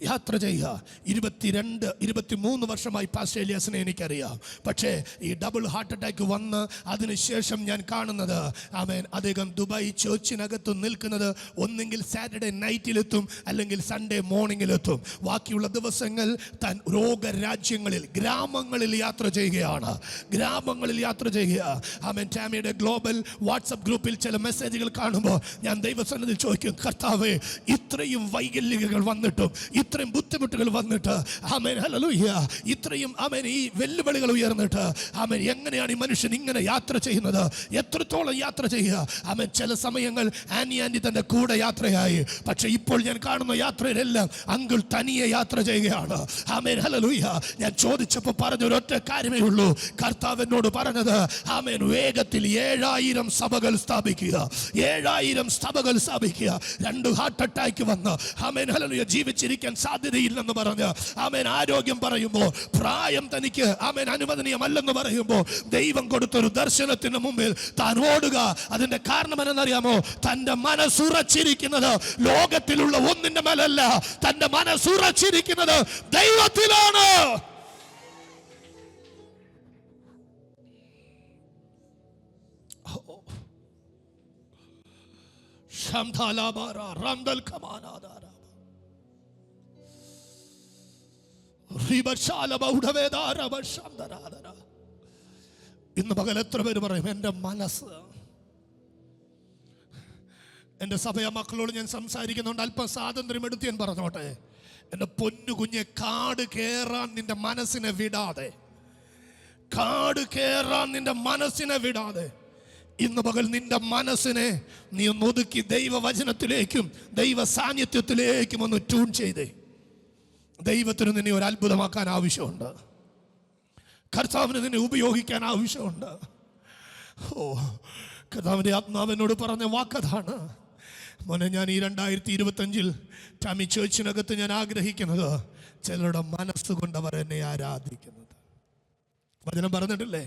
23 വർഷമായി പാസ്റ്റർ ഏലിയാസിനെ എനിക്കറിയാം. പക്ഷേ ഈ ഡബിൾ ഹാർട്ട് അറ്റാക്ക് വന്ന് അതിനുശേഷം ഞാൻ കാണുന്നത് ആമേൻ, അദ്ദേഹം ദുബായ് ചേർച്ചിനകത്ത് നിൽക്കുന്നത് ഒന്നെങ്കിൽ സാറ്റർഡേ നൈറ്റിലെത്തും അല്ലെങ്കിൽ സൺഡേ മോർണിംഗിലെത്തും. ബാക്കിയുള്ള ദിവസങ്ങൾ താൻ രോഗരാജ്യങ്ങളിൽ ഗ്രാമങ്ങളിൽ യാത്ര ചെയ്യുക. ആമേൻ. ടാമിയുടെ ഗ്ലോബൽ വാട്സപ്പ് ഗ്രൂപ്പിൽ ചില മെസ്സേജുകൾ കാണുമ്പോൾ ഞാൻ ദൈവസന്നിധിയിൽ ചോദിക്കും, കർത്താവേ, ഇത്രയും വൈകല്യങ്ങൾ വന്നിട്ടും ഇത്രയും ബുദ്ധിമുട്ടുകൾ വന്നിട്ട് ആമേൻ ഹല്ലേലൂയ, ഇത്രയും ആമേൻ ഈ വെല്ലുവിളികൾ ഉയർന്നിട്ട് ആമേൻ എങ്ങനെയാണ് ഈ മനുഷ്യൻ ഇങ്ങനെ യാത്ര ചെയ്യുന്നത്? എത്രത്തോളം യാത്ര ചെയ്യുക? ആമേൻ ചില സമയങ്ങൾ ആന്റി തന്റെ കൂടെ യാത്രയായി, പക്ഷെ ഇപ്പോൾ ഞാൻ കാണുന്ന യാത്രയിലെല്ലാം അങ്കിൾ തനിയെ യാത്ര ചെയ്യുകയാണ്. Amen hallelujah. ഞാൻ ചോദിച്ചപ്പോൾ പറഞ്ഞൊരൊറ്റ കാര്യമേ ഉള്ളൂ. കർത്താവ് എന്നോട് പറഞ്ഞത് ആമേൻ വേഗത്തിൽ 7000 സഭകൾ സ്ഥാപിക്കുക, 7000 സഭകൾ സ്ഥാപിക്കുക. 2 ഹാർട്ട് അറ്റാക്ക് വന്ന് ആമേൻ ഹല്ലേലൂയ ജീവിച്ചിരിക്കാൻ സാധ്യതയില്ലെന്ന് പറഞ്ഞ് ആമേൻ ആരോഗ്യം പറയുമ്പോൾ, പ്രായം തനിക്ക് ആമേൻ അനുവദനീയമല്ലെന്ന് പറയുമ്പോൾ, ദൈവം കൊടുത്തൊരു ദർശനത്തിന് മുമ്പിൽ താൻ ഓടുക. അതിന്റെ കാരണം എന്നറിയാമോ? തന്റെ മനസ്സുറച്ചിരിക്കുന്നത് ലോകത്തിലുള്ള ഒന്നിന്റെ മേലല്ല, തന്റെ മനസ്സുറച്ചിരിക്കുന്നത് ദൈവത്തിലാണ്. ഇന്ന് പകൽ എത്ര പേര് പറയും എൻ്റെ മനസ്സ്? എൻ്റെ സഭയ മക്കളോട് ഞാൻ സംസാരിക്കുന്നുണ്ട്, അല്പം സ്വാതന്ത്ര്യം എടുത്ത് ഞാൻ പറഞ്ഞോട്ടെ. എൻ്റെ പൊന്നു കുഞ്ഞെ, കാട് കയറാൻ നിന്റെ മനസ്സിനെ വിടാതെ, കാട് കയറാൻ നിന്റെ മനസ്സിനെ വിടാതെ ഇന്ന് പകൽ നിന്റെ മനസ്സിനെ നീ ഒന്ന് ഒതുക്കി ദൈവവചനത്തിലേക്കും ദൈവ സാന്നിധ്യത്തിലേക്കും ഒന്ന് ട്യൂൺ ചെയ്തേ. ദൈവത്തിന് നിന്നെ ഒരു അത്ഭുതമാക്കാൻ ആവശ്യമുണ്ട്. കർത്താവിന് നിന്നെ ഉപയോഗിക്കാൻ ആവശ്യമുണ്ട്. ഓ, കർത്താവിൻ്റെ ആത്മാവിനോട് പറഞ്ഞ വാക്കതാണ്. മോനെ, ഞാൻ ഈ 2025 ടാമി ചേർച്ചിനകത്ത് ഞാൻ ആഗ്രഹിക്കുന്നത് ചിലരുടെ മനസ്സുകൊണ്ട് അവർ എന്നെ ആരാധിക്കുന്നത്. വചനം പറഞ്ഞിട്ടില്ലേ,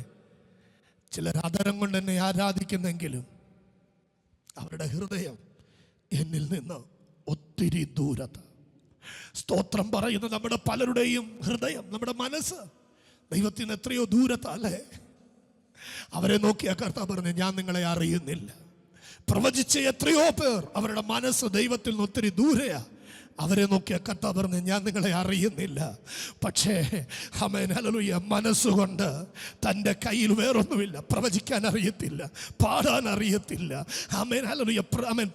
ചിലർ അധരം കൊണ്ട് എന്നെ ആരാധിക്കുന്നെങ്കിലും അവരുടെ ഹൃദയം എന്നിൽ നിന്ന് ഒത്തിരി ദൂരത്ത്. സ്തോത്രം പറയുന്ന നമ്മുടെ പലരുടെയും ഹൃദയം, നമ്മുടെ മനസ്സ് ദൈവത്തിന് എത്രയോ ദൂരത്തല്ലേ. അവരെ നോക്കിയ കർത്താവ് പറഞ്ഞു, ഞാൻ നിങ്ങളെ അറിയുന്നില്ല. പ്രവചിച്ച എത്രയോ പേർ അവരുടെ മനസ്സ് ദൈവത്തിൽ നിന്ന് ഒത്തിരി ദൂരെയാ. അവരെ നോക്കിയ കർത്താവ് പറഞ്ഞു, ഞാൻ നിങ്ങളെ അറിയുന്നില്ല. പക്ഷേ ആമേൻ ഹല്ലേലൂയ, മനസ്സുകൊണ്ട് തൻ്റെ കയ്യിൽ വേറൊന്നുമില്ല. പ്രവചിക്കാൻ അറിയത്തില്ല, പാടാൻ അറിയത്തില്ല, ആമേൻ ഹല്ലേലൂയ, ആമേൻ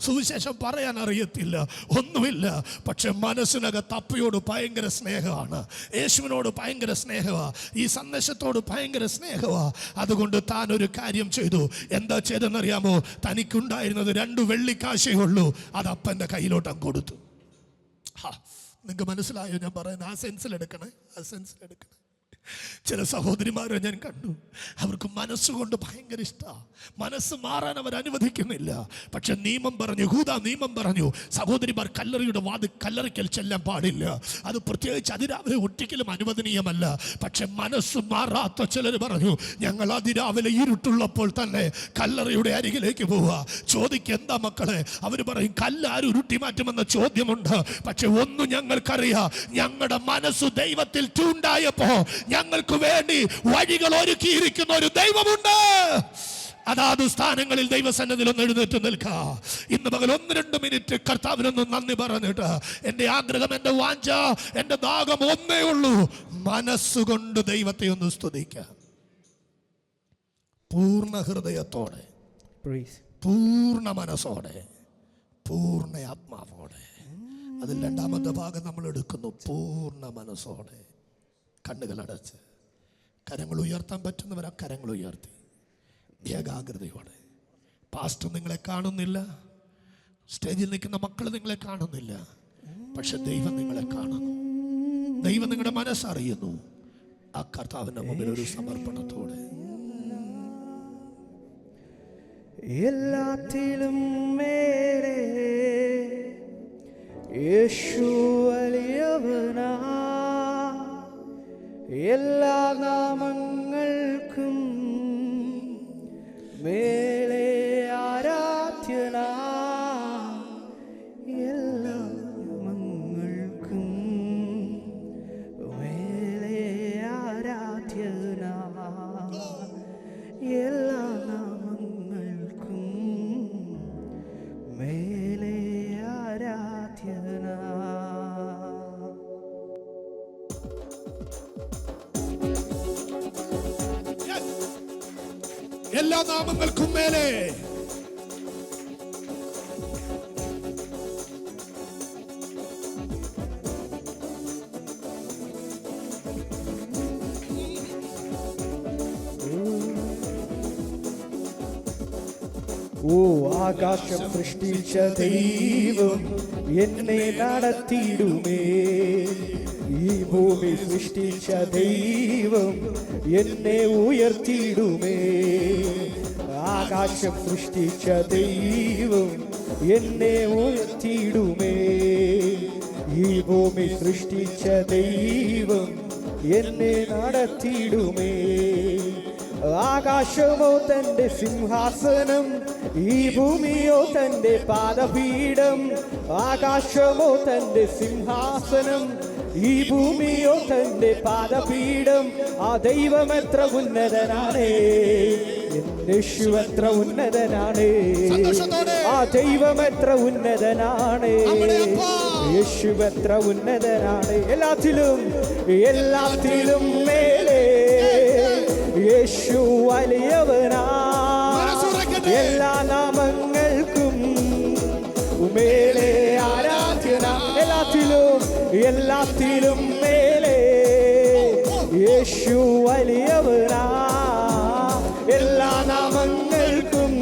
സുവിശേഷം പറയാൻ അറിയത്തില്ല, ഒന്നുമില്ല. പക്ഷെ മനസ്സിനകത്ത് അപ്പയോട് ഭയങ്കര സ്നേഹമാണ്, യേശുവിനോട് ഭയങ്കര സ്നേഹമാണ്, ഈ സന്ദേശത്തോട് ഭയങ്കര സ്നേഹമാണ്. അതുകൊണ്ട് താൻ ഒരു കാര്യം ചെയ്തു. എന്താ ചെയ്തെന്നറിയാമോ? തനിക്കുണ്ടായിരുന്നത് 2 വെള്ളിക്കാശേ ഉള്ളൂ. അത് അപ്പൻ്റെ കയ്യിലോട്ട് കൊടുത്തു. നിങ്ങൾക്ക് മനസ്സിലായോ ഞാൻ പറയുന്നത്? ആ സെൻസിലെടുക്കണേ, ആ സെൻസിലെടുക്കണേ. ചില സഹോദരിമാരെ ഞാൻ കണ്ടു, അവർക്ക് മനസ്സുകൊണ്ട് ഭയങ്കര ഇഷ്ടമാണ്, മനസ്സ് മാറാൻ അവർ അനുവദിക്കുന്നില്ല. പക്ഷെ നിയമം പറഞ്ഞു, യഹൂദ നിയമം പറഞ്ഞു, സഹോദരിമാർ കല്ലറിക്കൽ ചെല്ലാൻ പാടില്ല. അത് പ്രത്യേകിച്ച് അതിരാവിലെ ഒരിക്കലും അനുവദനീയമല്ല. പക്ഷെ മനസ്സ് മാറാത്ത ചിലർ പറഞ്ഞു, ഞങ്ങൾ അതിരാവിലെ ഇരുട്ടുള്ളപ്പോൾ തന്നെ കല്ലറയുടെ അരികിലേക്ക് പോവുക. ചോദിക്കുക, എന്താ മക്കളെ? അവർ പറയും, കല്ലാരും ഉരുട്ടി മാറ്റുമെന്ന ചോദ്യമുണ്ട്. പക്ഷെ ഒന്നും ഞങ്ങൾക്കറിയാം, ഞങ്ങളുടെ മനസ്സ് ദൈവത്തിൽ ട്യൂണ്ടായപ്പോ ഞങ്ങൾക്ക് വേണ്ടി വഴികൾ ഒരുക്കിയിരിക്കുന്ന ഒരു ദൈവമുണ്ട്. അതാത് സ്ഥാനങ്ങളിൽ ദൈവസന്നിധിയിൽ ഒന്ന് എഴുന്നേറ്റ് നിൽക്കുക. ഇന്ന് പകൽ 1-2 മിനിറ്റ് കർത്താവിനൊന്ന് നന്ദി പറഞ്ഞിട്ട്, എൻ്റെ ആഗ്രഹം, എൻ്റെ വാഞ്ച, എൻ്റെ ദാഹം ഒന്നേ ഉള്ളൂ, മനസ്സുകൊണ്ട് ദൈവത്തെ ഒന്ന് സ്തുതിക്കാം. പൂർണ്ണ ഹൃദയത്തോടെ, പൂർണ്ണ മനസ്സോടെ, പൂർണ്ണ ആത്മാവോടെ. അതിൽ 2ാമത്തെ ഭാഗം നമ്മൾ എടുക്കുന്നു, പൂർണ്ണ മനസ്സോടെ. കണ്ണുകളടച്ച് കരങ്ങൾ ഉയർത്താൻ പറ്റുന്നവർ ആ കരങ്ങൾ ഉയർത്തി ഏകാഗ്രതയോടെ. പാസ്റ്റർ നിങ്ങളെ കാണുന്നില്ല, സ്റ്റേജിൽ നിൽക്കുന്ന മക്കൾ നിങ്ങളെ കാണുന്നില്ല, പക്ഷെ ദൈവം നിങ്ങളെ കാണുന്നു. ദൈവം നിങ്ങളുടെ മനസ്സറിയുന്നു. ആ കർത്താവിന്റെ മുമ്പിൽ ഒരു സമർപ്പണത്തോടെ എല്ലാത്തിലും മേലെ യേശു വലിയവനാ, എല്ലാ നാമങ്ങൾക്കും മേലെ ആരാധ്യനാ, എല്ലാ നാമങ്ങൾക്കും മേലെ ആരാധ്യനാ, എല്ലാ നാമങ്ങൾക്കും മേലെ ആരാധ്യനാ. എല്ലാ നാമങ്ങൾക്കും മേലെ. ഓ ആകാശം സൃഷ്ടിച്ച ദൈവം എന്നെ നടത്തിയിടുമേ. ഈ ഭൂമി സൃഷ്ടിച്ച ദൈവം എന്നെ ഉയർത്തിയിടുമേ. ആകാശം സൃഷ്ടിച്ച ദൈവം എന്നെ ഉയർത്തിയിടുമേ. ഈ ഭൂമി സൃഷ്ടിച്ച ദൈവം എന്നെ നടത്തിയിടുമേ. ആകാശമോ തന്റെ സിംഹാസനം, ഈ ഭൂമിയോ തന്റെ പാദപീഠം. ആകാശമോ തന്റെ സിംഹാസനം, ഈ ഭൂമിയോ തന്റെ പാദപീഠം. ആ ദൈവം എത്ര ഉന്നതനാണേ, എന്റെ യേശു എത്ര ഉന്നതനാണേ. ആ ദൈവം എത്ര ഉന്നതനാണേ, യേശു എത്ര ഉന്നതനാണ്. എല്ലാത്തിലും എല്ലാത്തിലും മേലെ യേശു വലിയവനാ. എല്ലാ നാമങ്ങൾക്കും മേലെ ആരാധന. എല്ലാത്തിലും എല്ലാത്തിലും മേലെ യേശു വലിയവനാ. എല്ലാ നാമങ്ങൾക്കും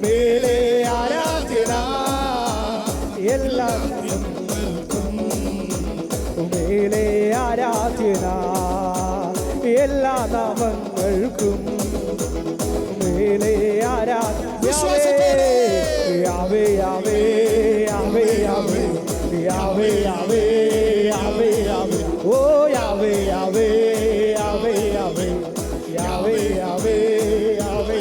മേലെ ആരാധന. എല്ലാ നാമങ്ങൾക്കും മേലെ ആരാധന. എല്ലാ നാമങ്ങൾക്കും മേലെ ആരാധന. Yahweh Yahweh Yahweh Yahweh Yahweh Yahweh Yahweh Yahweh. ഓ Yahweh Yahweh Yahweh Yahweh Yahweh Yahweh Yahweh.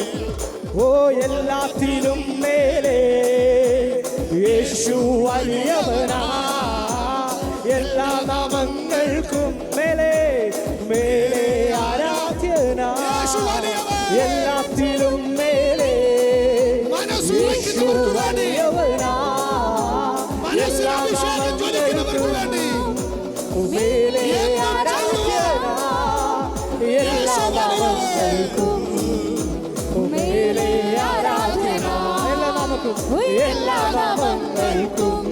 ഓ എല്ലാത്തിലും മേലെ യേശു വലിയവനാ. എല്ലാ നാമങ്ങൾക്കും മേലെ മേലെ ആരാധ്യന. എല്ലാത്തിലും മേലെ യേശു വലിയവനാ. എല്ലാ നാമങ്ങൾക്കും മേലെ ആരാധ്യന. എല്ലാ നാമങ്ങൾക്കും മേലെ ആരാധ്യന. എല്ലാ നാമങ്ങൾക്കും എല്ലാ നാമങ്ങൾക്കും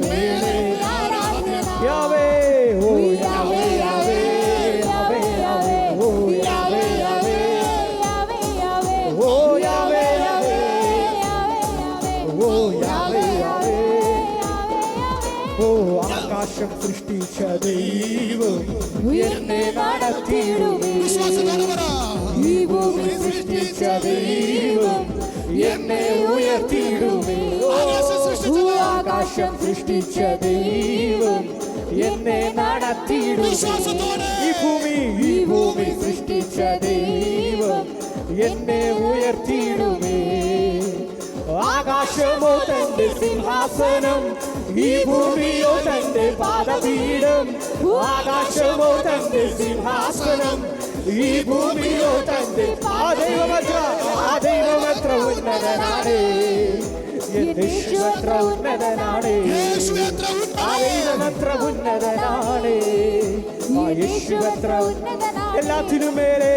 മേലെ ആരാധന. യാവേ ഓ യാവേ യാവേ യാവേ യാവേ. ഓ യാവേ യാവേ യാവേ യാവേ. ഓ യാവേ യാവേ ഓ യാവേ യാവേ. ഓ ആകാശം സൃഷ്ടിച്ച ദൈവം എന്നെ നടത്തിയിടുമേ. ഈ ഭൂമി സൃഷ്ടിച്ച ദൈവം എന്നെ ഉയർത്തിയിടുമേ. ആകാശം സൃഷ്ടിച്ച ദൈവം എന്നെ നടത്തിയിടുമേ. ഈ ഭൂമി സൃഷ്ടിച്ച ദൈവം എന്നെ ഉയർത്തിയിടുമേ. ആകാശമോ തന്റെ സിംഹാസനം, ഈ ഭൂമിയോ തന്റെ പാദപീഠം. ആകാശമോ തന്റെ സിംഹാസനം, ഈ ഭൂമിയോ തന്റെ. ആ ദൈവമത്ര ഉന്നതനാണ്, എന്റെ യേശു എത്ര ഉന്നതനാണ്. ആ ദൈവമത്ര ഉന്നതനാണ്, ആ യേശു എത്ര. എല്ലാത്തിനും മേലെ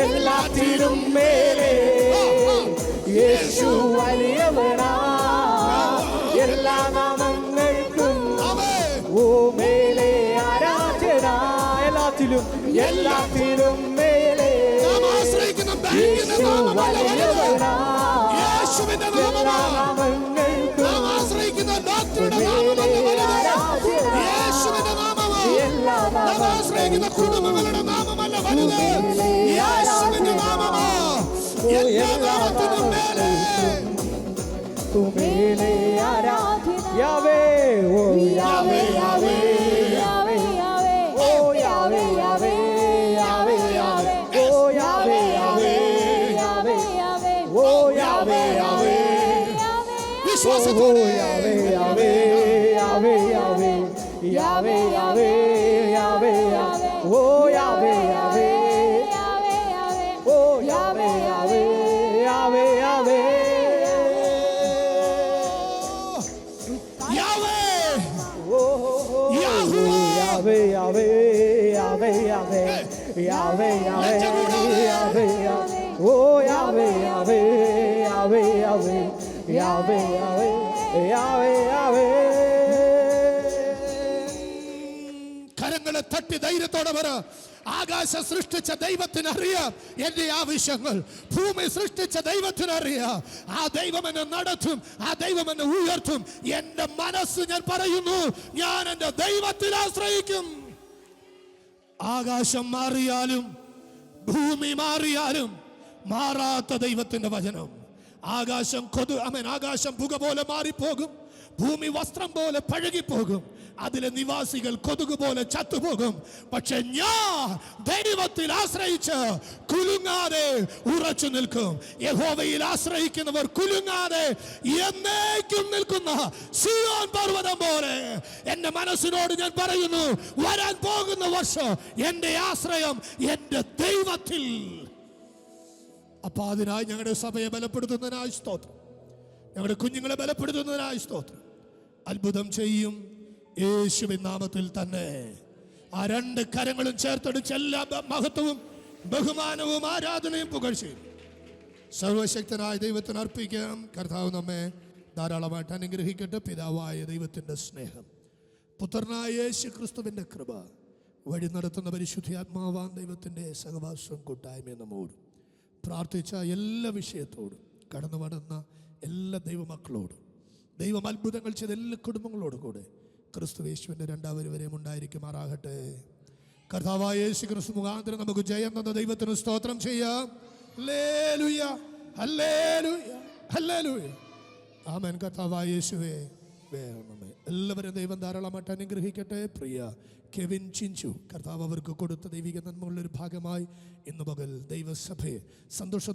എല്ലാത്തിനും മേലെ യേശു വലിയവനാ. എല്ലാ നാമങ്ങൾക്കും ഓ മേലെ ആരാധന. എല്ലാത്തിലും എല്ലാത്തിലും മേലെ യേശു വലിയവനാ. എല്ലാ നാമങ്ങൾക്കും മേലെ ആരാധന. എല്ലാ നാമങ്ങൾക്കും മേലെ ആരാധന. മേലെ ആരാധന. യാവേ ഓ യാവേ യാവേ യാവേ യാവേ. ഓ യാവേ യാവേ യാവേ യാവേ. ഓ യാവേ യാവേ യാവേ യാവേ. ഓ യാവേ യാവേ ഓ Yahweh Yahweh Yahweh Yahweh. Yahweh Yahweh Yahweh Yahweh. ഓ യാവേ യാവേ ഓ Yahweh Yahweh Yahweh Yahweh. Yahweh, Yahweh, Yahweh, Yahweh, Yahweh, Yahweh, Yahweh, oh Yahweh, Yahweh, Yahweh, Yahweh, Yahweh, Yahweh, Yahweh, Yahweh. കരങ്ങളെ തട്ടി ധൈര്യത്തോടെ പറ, ആകാശം സൃഷ്ടിച്ച ദൈവത്തിനറിയാം എന്റെ ആവശ്യങ്ങൾ. ഭൂമി സൃഷ്ടിച്ച ദൈവത്തിനറിയാം. ആ ദൈവം എന്നെ നടത്തും, ആ ദൈവം എന്നെ ഉയർത്തും. എന്റെ മനസ്സ് ഞാൻ പറയുന്നു, ഞാൻ എന്റെ ദൈവത്തിൽ ആശ്രയിക്കും. ആകാശം മാറിയാലും ഭൂമി മാറിയാലും മാറാത്ത ദൈവത്തിന്റെ വചനം. ആകാശം ആകാശം പുക പോലെ മാറിപ്പോകും, ഭൂമി വസ്ത്രം പോലെ പഴകിപ്പോകും, അതിലെ നിവാസികൾ കൊതുക് പോലെ ചത്തുപോകും. പക്ഷെ ഞാൻ ദൈവത്തിൽ ആശ്രയിച്ച് കുലുങ്ങാതെ ഉറച്ചു നിൽക്കും. യഹോവയിൽ ആശ്രയിക്കുന്നവർ കുലുങ്ങാതെ എന്നേക്കും നിൽക്കുന്ന സിയോൻ പർവ്വതം പോലെ. എന്റെ മനസ്സിനോട് ഞാൻ പറയുന്നു, വരാൻ പോകുന്ന വർഷം എന്റെ ആശ്രയം എന്റെ ദൈവത്തിൽ. അപ്പൊ അതിനായി ഞങ്ങളുടെ സഭയെ ബലപ്പെടുത്തുന്നതിനായി സ്തോത്രം, ഞങ്ങളുടെ കുഞ്ഞുങ്ങളെ ബലപ്പെടുത്തുന്നതിനായി സ്തോത്രം. അത്ഭുതം ചെയ്യും യേശുവിൻ നാമത്തിൽ തന്നെ. ആ രണ്ട് കരങ്ങളും ചേർത്തെടുത്ത് എല്ലാ മഹത്വവും ബഹുമാനവും ആരാധനയും പുകഴ്ചയും സർവശക്തനായ ദൈവത്തിന് അർപ്പിക്കാം. കർത്താവ് നമ്മെ ധാരാളമായിട്ട് അനുഗ്രഹിക്കട്ടെ. പിതാവായ ദൈവത്തിൻ്റെ സ്നേഹം, പുത്രനായ യേശു ക്രിസ്തുവിൻ്റെ കൃപ, വഴി നടത്തുന്ന പരിശുദ്ധാത്മാവാൻ ദൈവത്തിൻ്റെ സഹവാസവും കൂട്ടായ്മയും നമ്മോടും പ്രാർത്ഥിച്ച എല്ലാ വിഷയത്തോടും കടന്നു വടുന്ന എല്ലാ ദൈവമക്കളോടും, ദൈവം അത്ഭുതങ്ങൾ ചെയ്ത എല്ലാ കുടുംബങ്ങളോടും കൂടെ ക്രിസ്തു യേശുവിൻ്റെ രണ്ടാം വരവരെയും ഉണ്ടായിരിക്കുമാറാകട്ടെ. കർത്താവായ യേശു ക്രിസ്തു മുഖാന്തരം നമുക്ക് ജയം തന്ന ദൈവത്തിന് സ്തോത്രം ചെയ്യാം. ഹല്ലേലൂയ, ഹല്ലേലൂയ, ഹല്ലേലൂയ. ആമേൻ. കർത്താവായ യേശുവേ വേണമേ. എല്ലാവരും ദൈവം ധാരാളമായിട്ട് അനുഗ്രഹിക്കട്ടെ. പ്രിയ കെവിൻ ചിഞ്ചു, കർത്താവ് അവർക്ക് കൊടുത്ത ദൈവിക നന്മകളുടെ ഒരു ഭാഗമായി ഇന്ന് പകൽ ദൈവസഭയെ സന്തോഷം